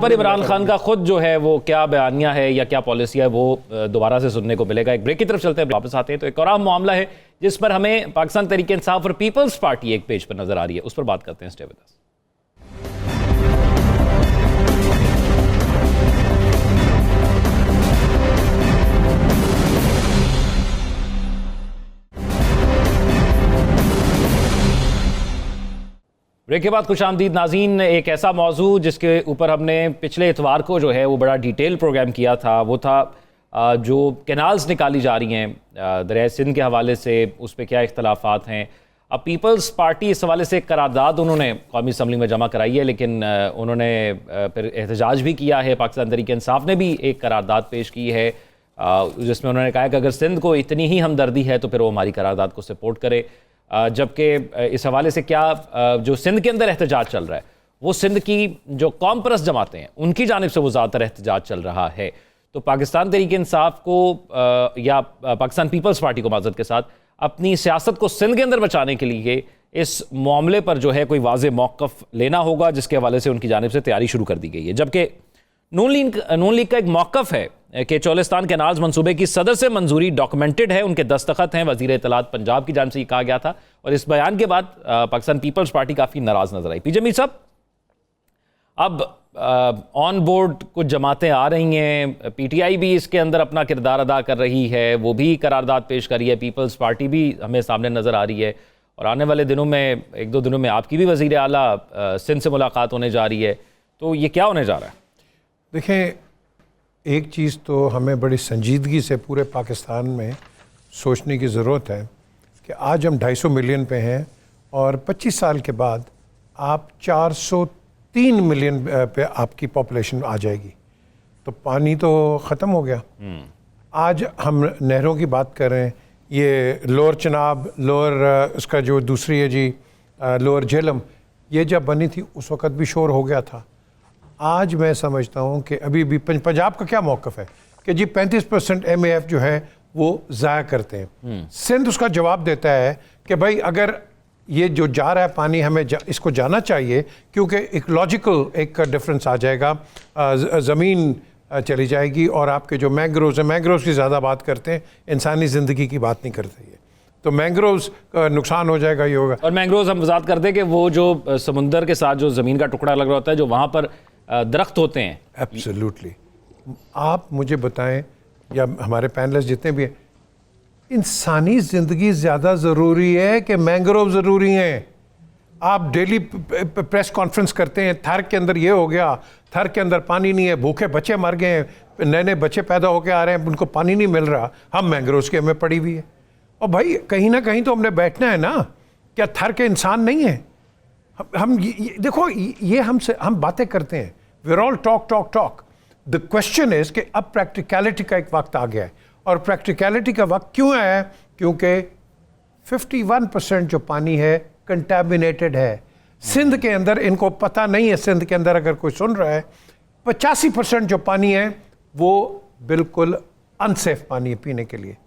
पर इमरान खान का खुद जो है वो क्या बयानिया है या क्या पॉलिसी है वो दोबारा से सुनने को मिलेगा। एक ब्रेक की तरफ चलते हैं, वापस आते हैं तो एक और अहम मामला है जिस पर हमें पाकिस्तान तहरीक इंसाफ और पीपल्स पार्टी एक पेज पर नजर आ रही है, उस पर बात करते हैं। Stay with us. ब्रेक के बाद खुशामदीद नाज़रीन। एक ऐसा मौजू जिसके ऊपर हमने पिछले इतवार को जो है वो बड़ा डिटेल प्रोग्राम किया था, वो था जो कैनाल्स निकाली जा रही हैं दरिया सिंध के हवाले से, उस पर क्या इख्तलाफात हैं। अब पीपल्स पार्टी इस हवाले से एक करारदाद उन्होंने कौमी असम्बली में जमा कराई है, लेकिन उन्होंने फिर एहतजाज भी किया है। पाकिस्तान तहरीक इंसाफ ने भी एक करारदाद पेश की है जिसमें उन्होंने कहा कि अगर सिंध को इतनी ही हमदर्दी है तो फिर वो हमारी करारदाद को सपोर्ट करे। जबकि इस हवाले से क्या जो सिंध के अंदर एहतजाज चल रहा है वो सिंध की जो कौम परस्त जमातें हैं उनकी जानिब से वो ज़्यादातर एहतजाज चल रहा है। तो पाकिस्तान तहरीक इंसाफ को या पाकिस्तान पीपल्स पार्टी को माज़रत के साथ अपनी सियासत को सिंध के अंदर बचाने के लिए इस मामले पर जो है कोई वाज़े मौक़िफ़ लेना होगा, जिसके हवाले से उनकी जानिब से तैयारी शुरू कर दी गई है। जबकि नून लीग का एक मौक़िफ़ है कि चोलिस्तान कैनाल्स मंसूबे की सदर से मंजूरी डॉक्यूमेंटेड है, उनके दस्तखत हैं। वज़ीर इत्तलात पंजाब की जानिब से ये कहा गया था और इस बयान के बाद पाकिस्तान पीपल्स पार्टी काफ़ी नाराज़ नजर आई। पीजे मीर साहब, अब ऑन बोर्ड कुछ जमातें आ रही हैं, पीटीआई भी इसके अंदर अपना किरदार अदा कर रही है, वो भी करारदाद पेश कर रही है, पीपल्स पार्टी भी हमें सामने नज़र आ रही है और आने वाले दिनों में, एक दो दिनों में आपकी भी वज़ीर आला सिंध से मुलाकात होने जा रही है। तो ये क्या होने जा रहा है? देखें, एक चीज़ तो हमें बड़ी संजीदगी से पूरे पाकिस्तान में सोचने की ज़रूरत है कि आज हम 250 मिलियन पे हैं और 25 साल के बाद आप 403 मिलियन पे आपकी पॉपुलेशन आ जाएगी, तो पानी तो ख़त्म हो गया। आज हम नहरों की बात कर रहे हैं, ये लोअर चनाब, लोअर उसका जो दूसरी है जी लोअर झेलम, ये जब बनी थी उस वक़्त भी शोर हो गया था। आज मैं समझता हूँ कि अभी भी पंजाब का क्या मौक़िफ़ है कि जी 35% MAF जो है वो ज़ाया करते हैं। सिंध उसका जवाब देता है कि भाई अगर ये जो जा रहा है पानी हमें इसको जाना चाहिए, क्योंकि इकोलॉजिकल एक डिफरेंस आ जाएगा, ज़मीन चली जाएगी और आपके जो मैंग्रोव्स हैं, मैंग्रोव्स की ज़्यादा बात करते हैं, इंसानी ज़िंदगी की बात नहीं करते ये, तो मैंग्रोव्स का नुकसान हो जाएगा, ये होगा। और मैंग्रोव्स हम वज़ाहत कर दें कि वो जो समुंदर के साथ जो ज़मीन का टुकड़ा लग रहा होता है, जो वहाँ पर दरख्त होते हैं। एब्सोल्युटली। आप मुझे बताएं या हमारे पैनलिस्ट जितने भी हैं, इंसानी ज़िंदगी ज़्यादा ज़रूरी है कि मैंग्रोव ज़रूरी हैं? आप डेली प्रेस कॉन्फ्रेंस करते हैं, थर के अंदर ये हो गया, थर के अंदर पानी नहीं है, भूखे बच्चे मर गए हैं, नए नए बच्चे पैदा होकर आ रहे हैं, उनको पानी नहीं मिल रहा, हम मैंग्रोव्स के में पड़ी हुई है। और भाई कहीं ना कहीं तो हमने बैठना है ना, क्या थर के इंसान नहीं है? हम देखो, ये हम बातें करते हैं, we are all talk. The question is कि अब प्रैक्टिकलिटी का एक वक्त आ गया है, और प्रैक्टिकलिटी का वक्त क्यों है? क्योंकि 51% जो पानी है कंटामिनेटेड है। सिंध के अंदर इनको पता नहीं है, सिंध के अंदर अगर कोई सुन रहा है, 85% जो पानी है वो बिल्कुल अनसेफ पानी है पीने के लिए।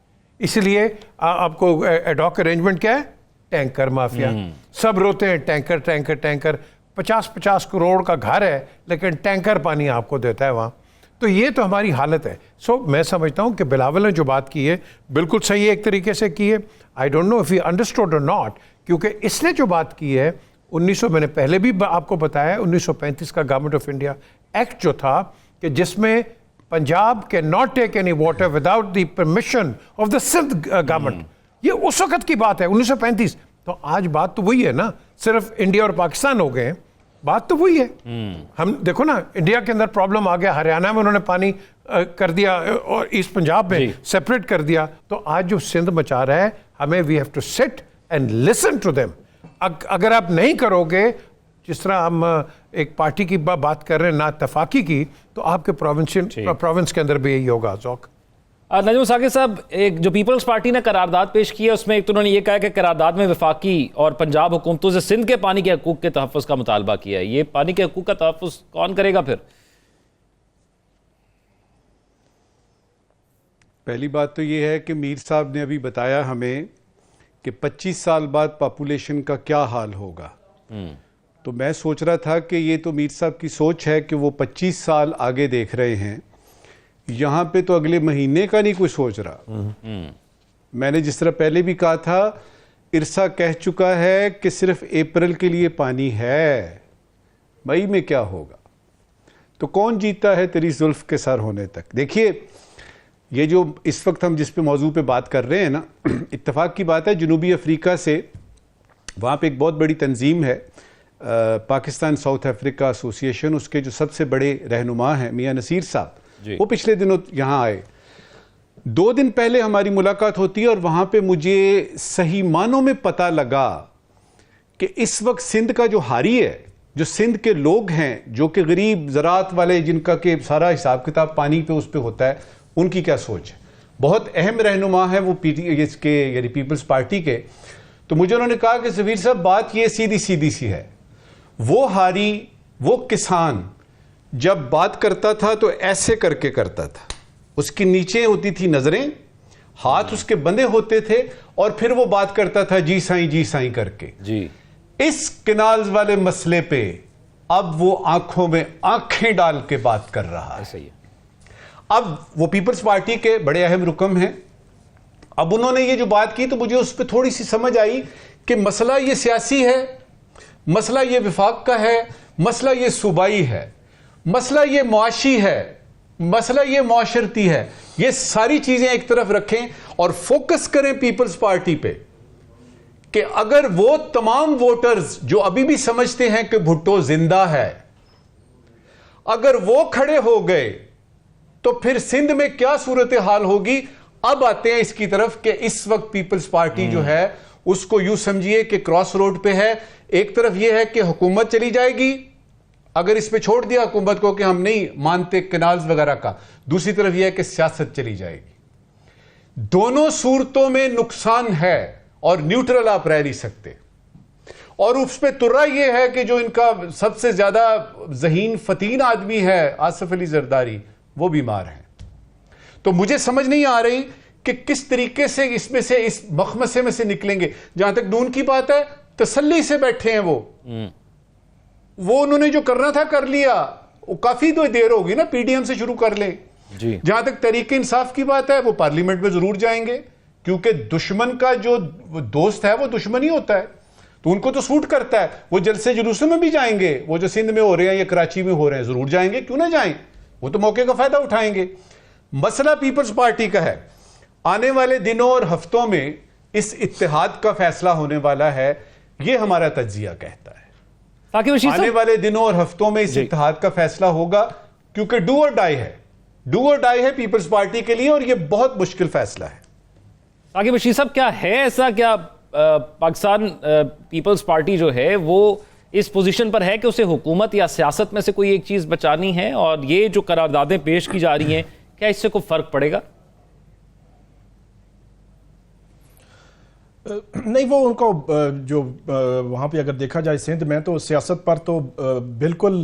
इसलिए आपको एडॉक अरेंजमेंट क्या है? Tanker mafia. सब रोते हैं टैंकर टैंकर टैंकर, 50-50 करोड़ का घर है लेकिन टैंकर पानी आपको देता है वहाँ। तो ये तो हमारी हालत है। सो मैं समझता हूँ कि बिलावल ने जो बात की है बिल्कुल सही है, एक तरीके से की है। I don't know if you understood और नॉट, क्योंकि इसने जो बात की है 1900, मैंने पहले भी आपको बताया, 1935 का गवर्नमेंट ऑफ इंडिया एक्ट जो था कि जिसमें पंजाब के not take any water without the permission of the Sindh government, ये उस वक्त की बात है 1935। तो आज बात तो वही है ना, सिर्फ इंडिया और पाकिस्तान हो गए, बात तो वही है। हम देखो ना, इंडिया के अंदर प्रॉब्लम आ गया, हरियाणा में उन्होंने पानी कर दिया और ईस्ट पंजाब में सेपरेट कर दिया। तो आज जो सिंध मचा रहा है, हमें we have to sit and listen to them. अगर आप नहीं करोगे, जिस तरह हम एक पार्टी की बात कर रहे हैं ना इत्तेफाकी की, तो आपके प्रोविंस के अंदर भी यही होगा। ज़ौक नजम साकिब साहब, एक जो पीपल्स पार्टी ने करारदाद पेश की है उसमें एक तो उन्होंने ये कहा कि करारदाद में वफाकी और पंजाब हुकूमतों से सिंध के पानी के हकूक़ के तहफ़्फ़ुज़ का मुतालबा किया है। ये पानी के हकूक़ का तहफ़्फ़ुज़ कौन करेगा फिर? पहली बात तो ये है कि मीर साहब ने अभी बताया हमें कि 25 साल बाद पॉपुलेशन का क्या हाल होगा। तो मैं सोच रहा था कि ये तो मीर साहब की सोच है कि वो 25 साल आगे देख रहे हैं, यहाँ पे तो अगले महीने का नहीं कोई सोच रहा। मैंने जिस तरह पहले भी कहा था, इरसा कह चुका है कि सिर्फ अप्रैल के लिए पानी है, मई में क्या होगा? तो कौन जीता है तेरी जुल्फ के सर होने तक? देखिए, ये जो इस वक्त हम जिस पे मौजू पे बात कर रहे हैं ना, इत्तेफाक की बात है, जनूबी अफ्रीका से वहाँ पे एक बहुत बड़ी तंजीम है पाकिस्तान साउथ अफ्रीका एसोसिएशन, उसके जो सबसे बड़े रहनुमा हैं मियां नसीर साहब, जी। वो पिछले दिनों यहाँ आए। 2 दिन पहले हमारी मुलाकात होती है और वहाँ पे मुझे सही मानों में पता लगा कि इस वक्त सिंध का जो हारी है, जो सिंध के लोग हैं, जो कि गरीब ज़रात वाले, जिनका के सारा हिसाब किताब पानी पे उस पे होता है, उनकी क्या सोच है। बहुत अहम रहनुमा है वो इसके यानी पीपल्स पार्टी के। तो मुझे उन्होंने कहा कि ज़फ़ीर साहब बात ये सीधी सीधी सी है, वो हारी, वो किसान जब बात करता था तो ऐसे करके करता था, उसके नीचे होती थी नजरें, हाथ उसके बंधे होते थे और फिर वो बात करता था जी साईं करके। जी। इस किनाल्स वाले मसले पे अब वो आंखों में आंखें डाल के बात कर रहा है। सही है। अब वो पीपल्स पार्टी के बड़े अहम रुकन हैं। अब उन्होंने ये जो बात की तो मुझे उस पर थोड़ी सी समझ आई कि मसला ये सियासी है, मसला ये विफाक का है, मसला ये सूबाई है, मसला ये मुआशी है, मसला ये मुआशरती है। ये सारी चीजें एक तरफ रखें और फोकस करें पीपल्स पार्टी पे कि अगर वो तमाम वोटर्स जो अभी भी समझते हैं कि भुट्टो जिंदा है, अगर वो खड़े हो गए तो फिर सिंध में क्या सूरत हाल होगी। अब आते हैं इसकी तरफ कि इस वक्त पीपल्स पार्टी जो है उसको यूं समझिए कि क्रॉस रोड पे है। एक तरफ यह है कि हुकूमत चली जाएगी अगर इस पे छोड़ दिया हुकूमत को कि हम नहीं मानते कैनाल्स वगैरह का, दूसरी तरफ यह है कि सियासत चली जाएगी। दोनों सूरतों में नुकसान है और न्यूट्रल आप रह नहीं सकते। और उस पे तुर्रा यह है कि जो इनका सबसे ज्यादा ज़हीन फतीन आदमी है आसिफ अली जरदारी, वो बीमार है। तो मुझे समझ नहीं आ रही कि किस तरीके से इसमें से इस मखमसे में से निकलेंगे। जहां तक नून की बात है, तसल्ली से बैठे हैं वो उन्होंने जो करना था कर लिया। वो काफी तो देर होगी ना, पीडीएम से शुरू कर लें। जहां तक तहरीक इंसाफ की बात है, वो पार्लियामेंट में जरूर जाएंगे क्योंकि दुश्मन का जो दोस्त है वो दुश्मन ही होता है, तो उनको तो सूट करता है। वो जलसे जुलूसों में भी जाएंगे, वो जो सिंध में हो रहे हैं या कराची में हो रहे हैं, जरूर जाएंगे, क्यों ना जाएं, वो तो मौके का फायदा उठाएंगे। मसला पीपल्स पार्टी का है, आने वाले दिनों और हफ्तों में इस इत्तेहाद का फैसला होने वाला है, ये हमारा तज्जिया कहता है। आने वाले दिनों और हफ्तों में इस इत्तेहाद का फैसला होगा क्योंकि डू और डाई है पीपल्स पार्टी के लिए, और ये बहुत मुश्किल फैसला है। साकिब बशीर साहब, क्या है ऐसा, क्या पाकिस्तान पीपल्स पार्टी जो है वो इस पोजीशन पर है कि उसे हुकूमत या सियासत में से कोई एक चीज बचानी है, और ये जो करारदादें पेश की जा रही हैं, क्या इससे कोई फर्क पड़ेगा? नहीं, वो उनको जो वहाँ पे अगर देखा जाए सिंध में, तो सियासत पर तो बिल्कुल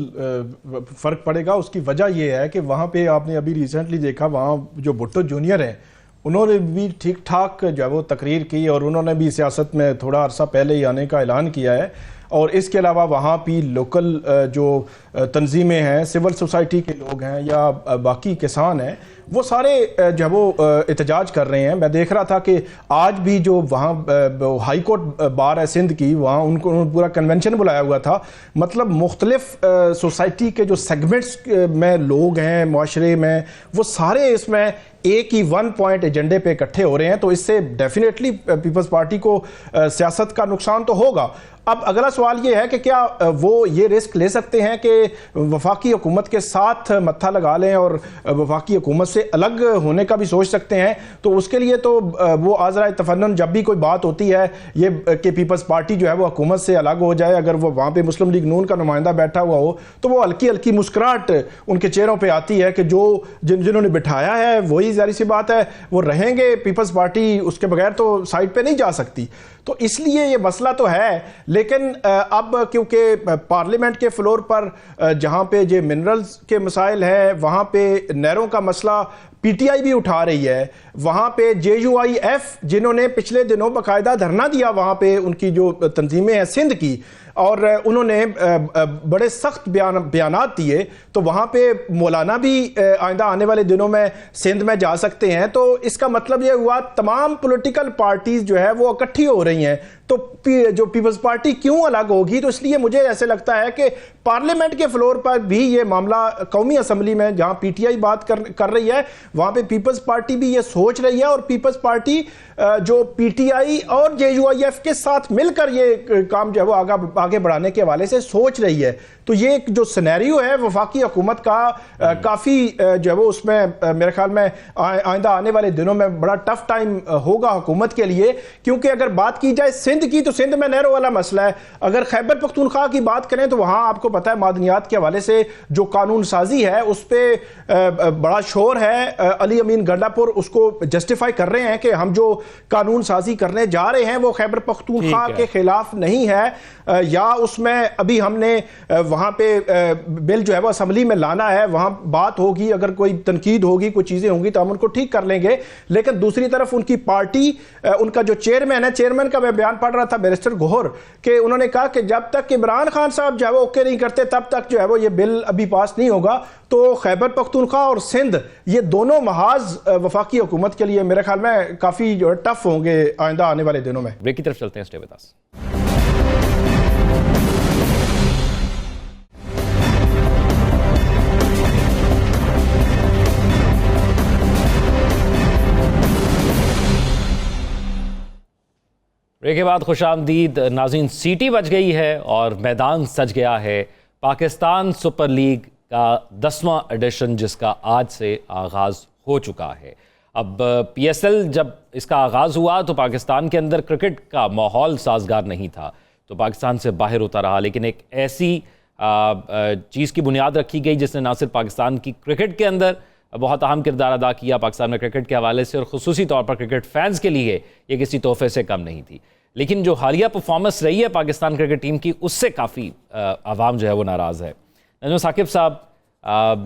फ़र्क पड़ेगा। उसकी वजह ये है कि वहाँ पे आपने अभी रिसेंटली देखा, वहाँ जो भुट्टो जूनियर हैं उन्होंने भी ठीक ठाक जो है वो तकरीर की, और उन्होंने भी सियासत में थोड़ा अरसा पहले ही आने का ऐलान किया है। और इसके अलावा वहाँ भी लोकल जो तंजीमें हैं, सिविल सोसाइटी के लोग हैं या बाकी किसान हैं, वो सारे जो है वो एहतजाज कर रहे हैं। मैं देख रहा था कि आज भी जो वहाँ हाई कोर्ट बार है सिंध की, वहाँ उनको पूरा कन्वेंशन बुलाया हुआ था। मतलब मुख्तलिफ सोसाइटी के जो सेगमेंट्स में लोग हैं माशरे में, वो सारे इसमें एक ही वन पॉइंट एजेंडे पे इकट्ठे हो रहे हैं। तो इससे डेफिनेटली पीपल्स पार्टी को सियासत का नुकसान तो होगा। अब अगला सवाल ये है कि क्या वो ये रिस्क ले सकते हैं कि वफाकी हुकूमत के साथ मत्था लगा लें और वफाकी हुकूमत से अलग होने का भी सोच सकते हैं? तो उसके लिए तो वो आज़रा तफन्नुन, जब भी कोई बात होती है ये कि पीपल्स पार्टी जो है वो हुकूमत से अलग हो जाए, अगर वो वहाँ पे मुस्लिम लीग नून का नुमाइंदा बैठा हुआ हो, तो वो हल्की हल्की मुस्कुराहट उनके चेहरों पर आती है कि जो जिन्होंने बिठाया है वही, जाहिर सी बात है, वो रहेंगे। पीपल्स पार्टी उसके बगैर तो साइड पे नहीं जा सकती। तो इसलिए ये मसला तो है, लेकिन अब क्योंकि पार्लियामेंट के फ्लोर पर जहाँ पे जो मिनरल्स के मसाइल है, वहाँ पे नहरों का मसला पीटीआई भी उठा रही है, वहाँ पे JUIF जिन्होंने पिछले दिनों बाकायदा धरना दिया, वहाँ पे उनकी जो तंजीमें हैं सिंध की, और उन्होंने बड़े सख्त बयानात दिए, तो वहाँ पे मौलाना भी आइंदा आने वाले दिनों में सिंध में जा सकते हैं। तो इसका मतलब ये हुआ तमाम पॉलिटिकल पार्टीज जो है वो इकट्ठी हो रही हैं। तो जो पीपल्स पार्टी क्यों अलग होगी? तो इसलिए मुझे ऐसे लगता है कि पार्लियामेंट के फ्लोर पर भी ये मामला कौमी असम्बली में जहां पीटीआई बात कर रही है, वहां पे पीपल्स पार्टी भी ये सोच रही है, और पीपल्स पार्टी जो पीटीआई और जेयूआईएफ के साथ मिलकर ये काम जो है वो आगे बढ़ाने के हवाले से सोच रही है। तो ये एक जो सिनेरियो है वफाकी हुकूमत का काफ़ी जो है वो उसमें मेरे ख्याल में आइंदा आने वाले दिनों में बड़ा टफ टाइम होगा हुकूमत के लिए, क्योंकि अगर बात की जाए सिंध की तो सिंध में नहरों वाला मसला है। अगर खैबर पख्तूनख्वा की बात करें तो वहाँ आपको पता है मादनियात के हवाले से जो कानून साजी है उस पर बड़ा शोर है। अली अमीन गंडापुर उसको जस्टिफाई कर रहे हैं कि हम जो कानून साजी करने जा रहे हैं वो खैबर पख्तूनख्वा के खिलाफ नहीं है, या उसमें अभी हमने वहां पे बिल जो है वो असेंबली में लाना है, वहां बात होगी, अगर कोई तनकीद होगी, कोई चीजें होंगी तो हम उनको ठीक कर लेंगे। लेकिन दूसरी तरफ उनकी पार्टी, उनका जो चेयरमैन है, चेयरमैन का मैं बयान पढ़ रहा था बैरिस्टर गोहर के, उन्होंने कहा कि जब तक इमरान खान साहब जो है वो ओके नहीं करते तब तक जो है वो ये बिल अभी पास नहीं होगा। तो खैबर पख्तूनख्वा और सिंध ये दोनों महाज वफाकी हुकूमत के लिए मेरे ख्याल में काफी जो है टफ होंगे आइंदा आने वाले दिनों में। ब्रेक की तरफ चलते हैं, स्टे विद अस। ब्रेक के बाद खुशामदीद नाज़रीन। सीटी बज गई है और मैदान सज गया है पाकिस्तान सुपर लीग का 10वां एडिशन, जिसका आज से आगाज़ हो चुका है। अब पीएसएल जब इसका आगाज़ हुआ तो पाकिस्तान के अंदर क्रिकेट का माहौल साजगार नहीं था, तो पाकिस्तान से बाहर होता रहा। लेकिन एक ऐसी चीज़ की बुनियाद रखी गई जिसने ना सिर्फ पाकिस्तान की क्रिकेट के अंदर बहुत अहम किरदार अदा किया, पाकिस्तान में क्रिकेट के हवाले से और ख़ुसूसी तौर पर क्रिकेट फैंस के लिए ये किसी तोहफे से कम नहीं थी। लेकिन जो हालिया परफॉर्मेंस रही है पाकिस्तान क्रिकेट टीम की, उससे काफ़ी आवाम जो है वो नाराज़ है। नजम साकिब साहब,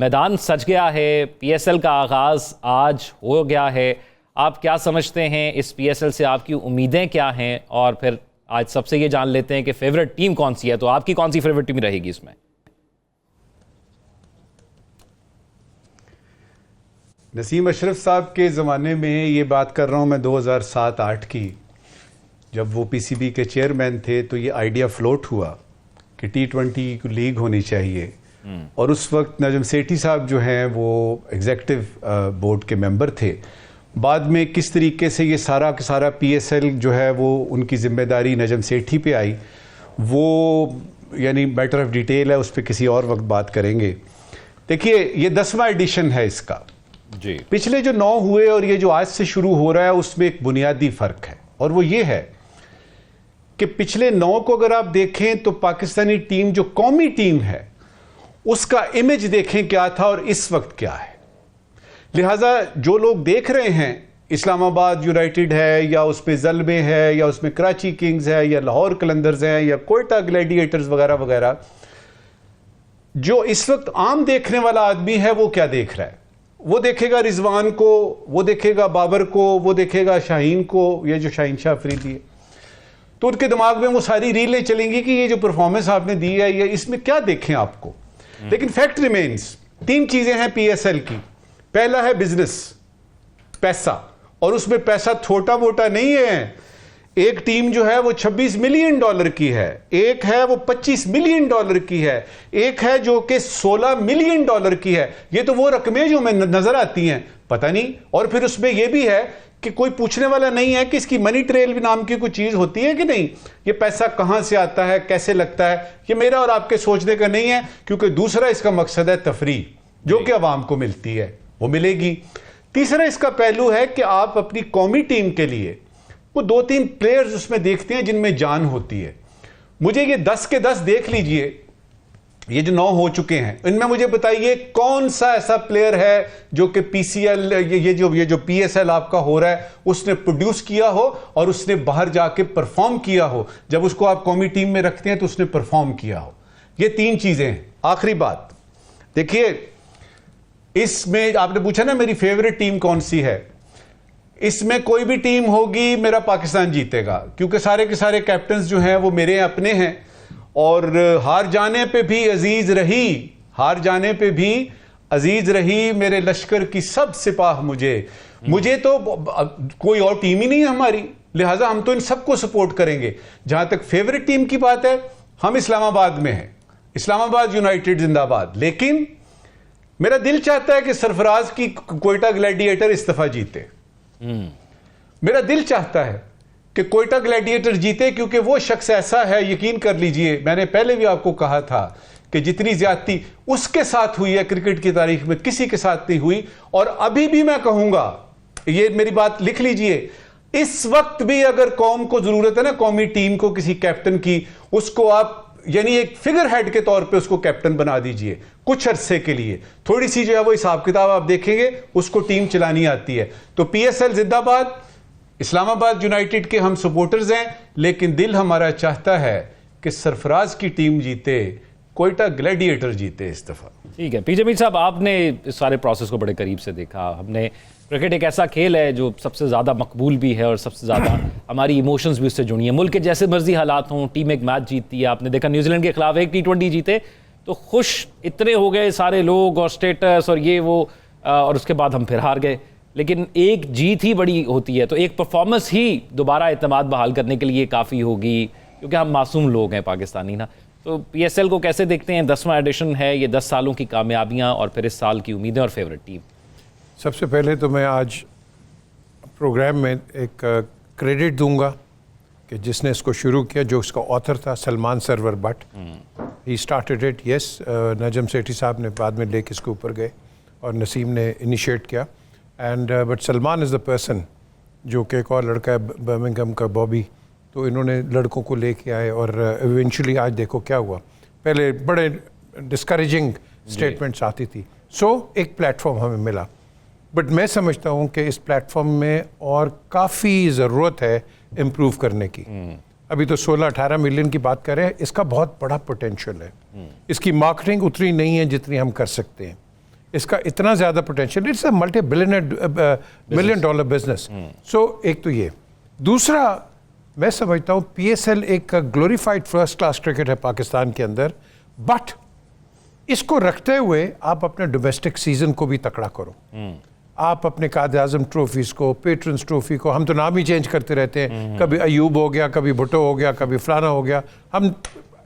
मैदान सज गया है, पीएसएल का आगाज़ आज हो गया है, आप क्या समझते हैं इस पीएसएल से, आपकी उम्मीदें क्या हैं? और फिर आज सबसे ये जान लेते हैं कि फेवरेट टीम कौन सी है, तो आपकी कौन सी फेवरेट टीम रहेगी इसमें? नसीम अशरफ साहब के ज़माने में ये बात कर रहा हूँ मैं 2007-8 की, जब वो पीसीबी के चेयरमैन थे, तो ये आइडिया फ्लोट हुआ कि T20 लीग होनी चाहिए। और उस वक्त नजम सेठी साहब जो हैं वो एग्जेक्टिव बोर्ड के मेंबर थे। बाद में किस तरीके से ये सारा का सारा पीएसएल जो है वो उनकी जिम्मेदारी नजम सेठी पे आई, वो यानी मैटर ऑफ डिटेल है, उस पर किसी और वक्त बात करेंगे। देखिए, ये 10वां एडिशन है इसका जी। पिछले जो 9 हुए और ये जो आज से शुरू हो रहा है उसमें एक बुनियादी फ़र्क है, और वो ये है कि पिछले 9 को अगर आप देखें तो पाकिस्तानी टीम जो कौमी टीम है उसका इमेज देखें क्या था और इस वक्त क्या है। लिहाजा जो लोग देख रहे हैं इस्लामाबाद यूनाइटेड है, या उसमें जलबे है, या उसमें कराची किंग्स है, या लाहौर कलंदर्स हैं, या कोयटा ग्लैडिएटर्स वगैरह वगैरह, जो इस वक्त आम देखने वाला आदमी है वो क्या देख रहा है? वो देखेगा रिजवान को, वो देखेगा बाबर को, वो देखेगा शाहीन को, ये जो शाहीन शाह अफरीदी है, तो उनके दिमाग में वो सारी रीलें चलेंगी कि ये जो परफॉर्मेंस आपने दी है ये इसमें क्या देखें आपको। लेकिन फैक्ट रिमेन्स, 3 चीजें हैं पीएसएल की। पहला है बिजनेस, पैसा, और उसमें पैसा छोटा मोटा नहीं है। एक टीम जो है वो $26 मिलियन की है, एक है वो $25 मिलियन की है, एक है जो कि $16 मिलियन की है। ये तो वो रकमें जो हमें नजर आती हैं, पता नहीं। और फिर उसमें यह भी है कि कोई पूछने वाला नहीं है कि इसकी मनी ट्रेल भी नाम की कोई चीज होती है कि नहीं, ये पैसा कहां से आता है, कैसे लगता है, ये मेरा और आपके सोचने का नहीं है। क्योंकि दूसरा इसका मकसद है तफरीह, जो कि आवाम को मिलती है वो मिलेगी। तीसरा इसका पहलू है कि आप अपनी कौमी टीम के लिए वो 2-3 प्लेयर्स उसमें देखते हैं जिनमें जान होती है। मुझे ये 10 के 10 देख लीजिए, ये जो 9 हो चुके हैं, इनमें मुझे बताइए कौन सा ऐसा प्लेयर है जो कि पीसीएल ये जो पीएसएल आपका हो रहा है उसने प्रोड्यूस किया हो और उसने बाहर जाके परफॉर्म किया हो, जब उसको आप कौमी टीम में रखते हैं तो उसने परफॉर्म किया हो। ये 3 चीजें हैं। आखिरी बात देखिए, इसमें आपने पूछा ना मेरी फेवरेट टीम कौन सी है, इसमें कोई भी टीम होगी मेरा पाकिस्तान जीतेगा, क्योंकि सारे के सारे कैप्टन्स जो हैं वो मेरे अपने हैं। और हार जाने पे भी अजीज रही, हार जाने पे भी अजीज रही मेरे लश्कर की सब सिपाह। मुझे तो कोई और टीम ही नहीं है हमारी, लिहाजा हम तो इन सबको सपोर्ट करेंगे। जहां तक फेवरेट टीम की बात है, हम इस्लामाबाद में हैं, इस्लामाबाद यूनाइटेड जिंदाबाद। लेकिन मेरा दिल चाहता है कि सरफराज की कोयटा ग्लैडिएटर इस दफा जीते। मेरा दिल चाहता है कि कोयटा ग्लैडिएटर जीते, क्योंकि वो शख्स ऐसा है, यकीन कर लीजिए, मैंने पहले भी आपको कहा था कि जितनी ज्यादती उसके साथ हुई है क्रिकेट की तारीख में किसी के साथ नहीं हुई। और अभी भी मैं कहूंगा, ये मेरी बात लिख लीजिए, इस वक्त भी अगर कौम को जरूरत है ना, कौमी टीम को किसी कैप्टन की, उसको आप यानी एक फिगर हेड के तौर पे उसको कैप्टन बना दीजिए कुछ अरसे के लिए। थोड़ी सी जो है वो हिसाब किताब आप देखेंगे, उसको टीम चलानी आती है। तो PSL जिंदाबाद, इस्लामाबाद यूनाइटेड के हम सपोर्टर्स हैं, लेकिन दिल हमारा चाहता है कि सरफराज की टीम जीते, कोयटा ग्लैडिएटर जीते इस दफा। ठीक है पीजे मीर साहब, आपने इस सारे प्रोसेस को बड़े करीब से देखा। हमने क्रिकेट एक ऐसा खेल है जो सबसे ज़्यादा मकबूल भी है और सबसे ज़्यादा हमारी इमोशंस भी उससे जुड़ी हैं। मुल्क के जैसे मर्जी हालात हों, टीम एक मैच जीतती है। आपने देखा न्यूजीलैंड के खिलाफ एक T20 जीते तो खुश इतने हो गए सारे लोग, और स्टेटस और ये वो, और उसके बाद हम फिर हार गए। लेकिन एक जीत ही बड़ी होती है, तो एक परफॉर्मेंस ही दोबारा एतमाद बहाल करने के लिए काफ़ी होगी, क्योंकि हम मासूम लोग हैं पाकिस्तानी ना। तो PSL को कैसे देखते हैं? 10वां एडिशन है, ये 10 सालों की कामयाबियाँ और फिर इस साल की उम्मीदें और फेवरेट टीम। सबसे पहले तो मैं आज प्रोग्राम में एक क्रेडिट दूंगा कि जिसने इसको शुरू किया, जो इसका ऑथर था Salman Sarwar Butt, he started it. Yes, Najam Sethi साहब ने बाद में लेके इसके ऊपर गए और नसीम ने इनिशिएट किया। And but Salman is the person, जो कि एक और लड़का है बर्मिंघम का, बॉबी, तो इन्होंने लड़कों को लेके आए और इवेंचुअली आज देखो क्या हुआ। पहले बड़े डिस्करेजिंग स्टेटमेंट्स आती थी, सो एक प्लेटफॉर्म हमें मिला। बट मैं समझता हूँ कि इस प्लेटफॉर्म में और काफ़ी ज़रूरत है इम्प्रूव करने की। अभी तो 16-18 मिलियन की बात कर रहे हैं, इसका बहुत बड़ा पोटेंशियल है। इसकी मार्केटिंग उतनी नहीं है जितनी हम कर सकते हैं। इसका इतना ज़्यादा potential, it's a $multi-billion dollar business. So एक तो ये। दूसरा, मैं समझता हूँ PSL एक ग्लोरीफाइड फर्स्ट क्लास क्रिकेट है पाकिस्तान के अंदर, बट इसको रखते हुए आप अपने डोमेस्टिक सीजन को भी तकड़ा करो। आप अपने कायद-ए-आज़म ट्रॉफीज़ को, पेट्रन्स ट्रॉफी को, हम तो नाम ही चेंज करते रहते हैं, कभी अयूब हो गया, कभी भुट्टो हो गया, कभी फलाना हो गया, हम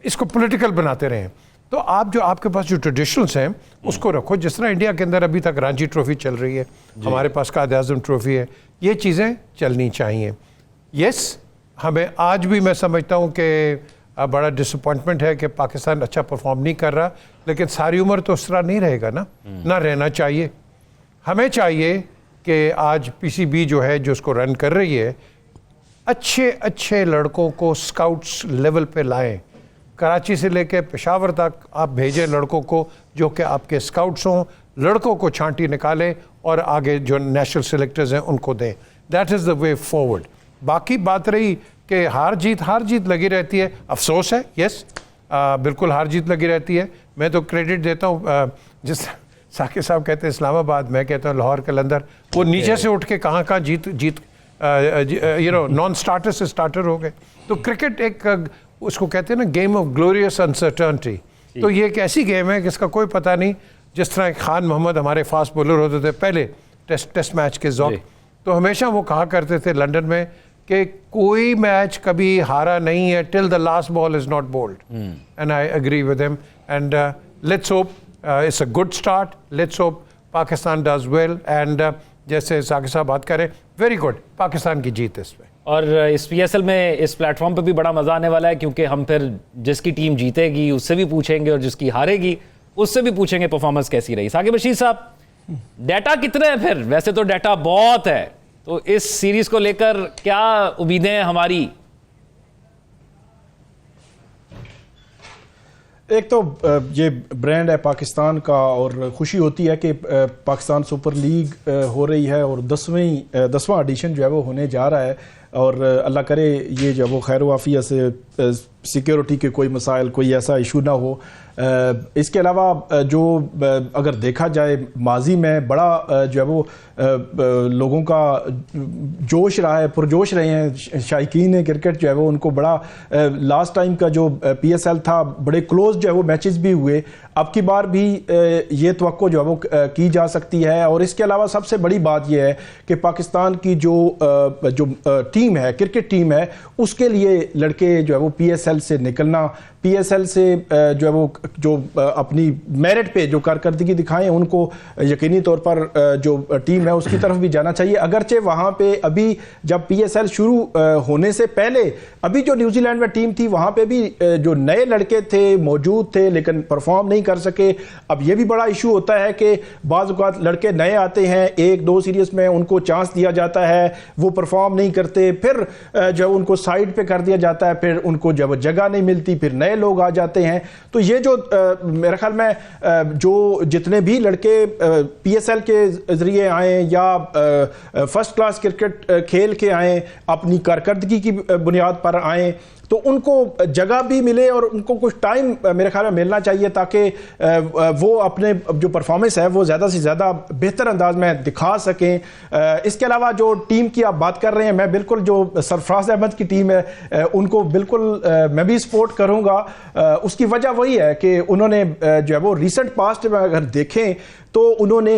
इसको पॉलिटिकल बनाते रहे। तो आप जो आपके पास जो ट्रेडिशनल्स हैं उसको रखो। जिस तरह इंडिया के अंदर अभी तक रांची ट्रॉफी चल रही है, हमारे पास कायद-ए-आज़म ट्रॉफी है, ये चीज़ें चलनी चाहिए। यस, हमें आज भी मैं समझता हूँ कि बड़ा डिसअपॉइंटमेंट है कि पाकिस्तान अच्छा परफॉर्म नहीं कर रहा, लेकिन सारी उम्र तो उस तरह नहीं रहेगा ना रहना चाहिए। हमें चाहिए कि आज PCB जो है, जो उसको रन कर रही है, अच्छे अच्छे लड़कों को स्काउट्स लेवल पे लाएं। कराची से लेकर पेशावर तक आप भेजें लड़कों को, जो कि आपके स्काउट्स हों, लड़कों को छांटी निकालें और आगे जो नेशनल सेलेक्टर्स हैं उनको दें। That is the way forward. बाकी बात रही कि हार जीत लगी रहती है, अफसोस है। यस, बिल्कुल हार जीत लगी रहती है। मैं तो क्रेडिट देता हूँ, जिस साकिब साहब कहते हैं इस्लामाबाद, मैं कहता हूँ लाहौर कलंदर, वो नीचे से उठ के कहाँ जीत नॉन स्टार्टर से स्टार्टर हो गए। तो क्रिकेट एक उसको कहते हैं ना, गेम ऑफ ग्लोरियस अनसर्टनिटी। तो ये एक ऐसी गेम है कि इसका कोई पता नहीं। जिस तरह खान मोहम्मद हमारे फास्ट बॉलर होते थे पहले टेस्ट मैच के वक्त, तो हमेशा वो कहा करते थे लंदन में कि कोई मैच कभी हारा नहीं है till the last ball is not bowled. And I agree with him, and let's hope it's a good start. Let's hope Pakistan does well, and जैसे साकिब साहब बात करें, वेरी गुड, पाकिस्तान की जीत इस पे। और इस PSL में इस प्लेटफॉर्म पे भी बड़ा मजा आने वाला है, क्योंकि हम फिर जिसकी टीम जीतेगी उससे भी पूछेंगे और जिसकी हारेगी उससे भी पूछेंगे परफॉर्मेंस कैसी रही। साकिब रशीद साहब, डाटा कितने हैं फिर? वैसे तो डाटा बहुत है, तो इस सीरीज को लेकर क्या उम्मीदें हैं हमारी? एक तो ये ब्रांड है पाकिस्तान का, और खुशी होती है कि पाकिस्तान सुपर लीग हो रही है और 10वां एडिशन जो है वो होने जा रहा है। और अल्लाह करे ये जो वो खैर वाफिया से सिक्योरिटी के कोई मसाइल, कोई ऐसा इशू ना हो। इसके अलावा जो अगर देखा जाए माजी में बड़ा जो है वो लोगों का जोश रहा है, पुरजोश रहे हैं शायकीन क्रिकेट जो है वो, उनको बड़ा लास्ट टाइम का जो PSL था बड़े क्लोज जो है वो मैचेस भी हुए। अब की बार भी ये तवक्को जो है वो की जा सकती है। और इसके अलावा सबसे बड़ी बात यह है कि पाकिस्तान की जो टीम है, क्रिकेट टीम है, उसके लिए लड़के जो है वो PSL से निकलना, PSL से जो है वो जो अपनी मेरिट पे जो कारकर्दगी दिखाएं, उनको यकीनी तौर पर जो टीम है उसकी तरफ भी जाना चाहिए। अगरचे वहाँ पे अभी जब PSL शुरू होने से पहले अभी जो न्यूजीलैंड में टीम थी वहाँ पे भी जो नए लड़के थे मौजूद थे लेकिन परफॉर्म नहीं कर सके। अब ये भी बड़ा इशू होता है कि बाज़ औक़ात लड़के नए आते हैं, 1-2 सीरीज़ में उनको चांस दिया जाता है, वो परफॉर्म नहीं करते, फिर जो उनको साइड पे कर दिया जाता है, फिर उनको जब जगह नहीं मिलती, फिर नए लोग आ जाते हैं। तो ये जो मेरे ख्याल में जो जितने भी लड़के PSL के जरिए आए या फर्स्ट क्लास क्रिकेट खेल के आए, अपनी कारकर्दगी की बुनियाद पर आए, तो उनको जगह भी मिले और उनको कुछ टाइम मेरे ख्याल में मिलना चाहिए ताकि वो अपने जो परफॉर्मेंस है वो ज़्यादा से ज़्यादा बेहतर अंदाज में दिखा सकें। इसके अलावा जो टीम की आप बात कर रहे हैं, मैं बिल्कुल जो सरफराज अहमद की टीम है उनको बिल्कुल मैं भी सपोर्ट करूँगा। उसकी वजह वही है कि उन्होंने जो है वो रिसेंट पास्ट में अगर देखें तो उन्होंने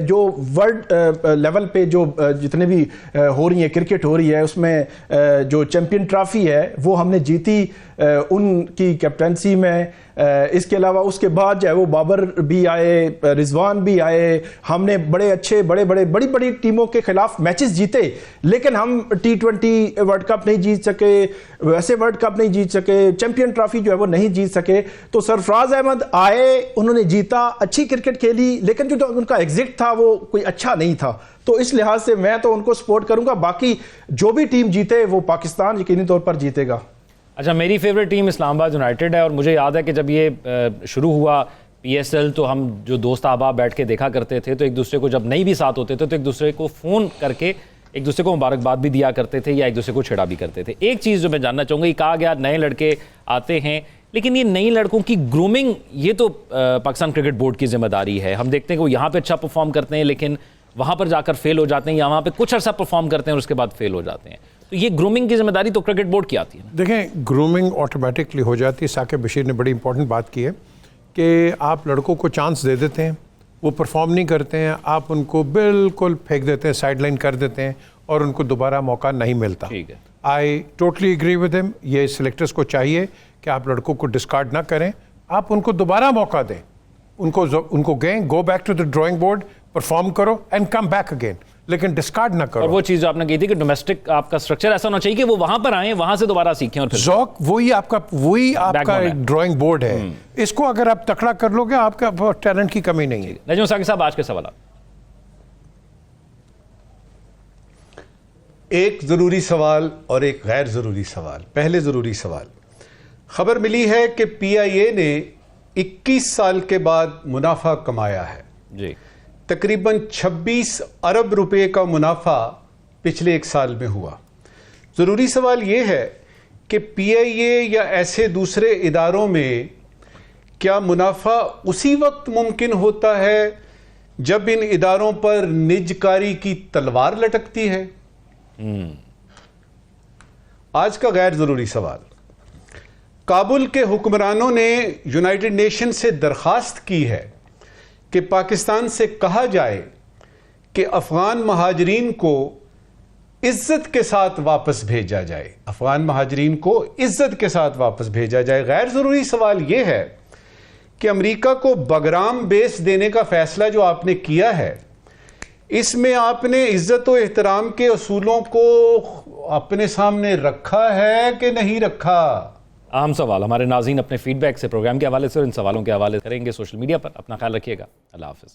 जो वर्ल्ड लेवल पे जो जितने भी हो रही है क्रिकेट हो रही है उसमें जो चैंपियन ट्रॉफी है वो हमने जीती उनकी कैप्टनसी में। इसके अलावा उसके बाद जो है वो बाबर भी आए, रिजवान भी आए, हमने बड़े अच्छे बड़ी बड़ी टीमों के खिलाफ मैचेस जीते, लेकिन हम T20 वर्ल्ड कप नहीं जीत सके, वैसे वर्ल्ड कप नहीं जीत सके, चैंपियन ट्रॉफी जो है वो नहीं जीत सके। तो सरफराज अहमद आए, उन्होंने जीता, अच्छी क्रिकेट खेली, लेकिन जो उनका एग्जिट था वो कोई अच्छा नहीं था। तो इस लिहाज से मैं तो उनको सपोर्ट करूंगा। बाकी जो भी टीम जीते वो पाकिस्तान यकीनी तौर पर जीतेगा। अच्छा, मेरी फेवरेट टीम इस्लामाबाद यूनाइटेड है और मुझे याद है कि जब ये शुरू हुआ PSL तो हम जो दोस्त अहबाब बैठ के देखा करते थे, तो एक दूसरे को जब नहीं भी साथ होते थे तो एक दूसरे को फ़ोन करके एक दूसरे को मुबारकबाद भी दिया करते थे या एक दूसरे को छेड़ा भी करते थे। एक चीज़ जो मैं जानना चाहूँगा, कहा गया नए लड़के आते हैं, लेकिन ये नई लड़कों की ग्रूमिंग ये तो पाकिस्तान क्रिकेट बोर्ड की जिम्मेदारी है। हम देखते हैं कि वो यहाँ पर अच्छा परफॉर्म करते हैं लेकिन वहाँ पर जाकर फेल हो जाते हैं, या वहाँ पर कुछ अर्सा परफॉर्म करते हैं और उसके बाद फेल हो जाते हैं। तो ये ग्रूमिंग की जिम्मेदारी तो क्रिकेट बोर्ड की आती है। देखें, ग्रूमिंग ऑटोमेटिकली हो जाती है। साकिब बशीर ने बड़ी इंपॉर्टेंट बात की है कि आप लड़कों को चांस दे देते हैं, वो परफॉर्म नहीं करते हैं, आप उनको बिल्कुल फेंक देते हैं, साइडलाइन कर देते हैं और उनको दोबारा मौका नहीं मिलता। ठीक है, I totally agree with him. ये सिलेक्टर्स को चाहिए कि आप लड़कों को डिस्कार्ड ना करें, आप उनको दोबारा मौका दें, उनको गएं, go back to the drawing board, perform करो एंड कम बैक अगेन, लेकिन डिस्कार्ड ना करो। और वो चीज़ जो आपने कही थी कि डोमेस्टिक आपका स्ट्रक्चर ऐसा होना चाहिए कि वो वहां पर आए, वहां से दोबारा सीखें और फिर ज़ौक वही आपका एक ड्राइंग बोर्ड है। इसको अगर आप तकड़ा कर लोगे, आपका टैलेंट की कमी नहीं है। नजम साकिब साहब, आज के सवाल। एक ज़रूरी सवाल और एक गैर ज़रूरी सवाल। पहले ज़रूरी सवाल, खबर मिली है कि PIA ने 21 साल के बाद मुनाफा कमाया है जी। तकरीबन 26 अरब रुपए का मुनाफा पिछले 1 साल में हुआ। ज़रूरी सवाल ये है कि PIA या ऐसे दूसरे इदारों में क्या मुनाफा उसी वक्त मुमकिन होता है जब इन इदारों पर निजकारी की तलवार लटकती है? आज का गैर ज़रूरी सवाल, काबुल के हुक्मरानों ने यूनाइटेड नेशन से दरख्वास्त की है कि पाकिस्तान से कहा जाए कि अफ़गान महाजरीन को इज्जत के साथ वापस भेजा जाए, अफ़गान महाजरीन को इज्जत के साथ वापस भेजा जाए। गैर ज़रूरी सवाल यह है कि अमेरिका को बगराम बेस देने का फैसला जो आपने किया है, इसमें आपने इज्जत और एहतराम के असूलों को अपने सामने रखा है कि नहीं रखा? अहम सवाल। हमारे नाज़रीन अपने फीडबैक से प्रोग्राम के हवाले से और इन सवालों के हवाले करेंगे सोशल मीडिया पर। अपना ख्याल रखिएगा। अल्लाह हाफ़िज़।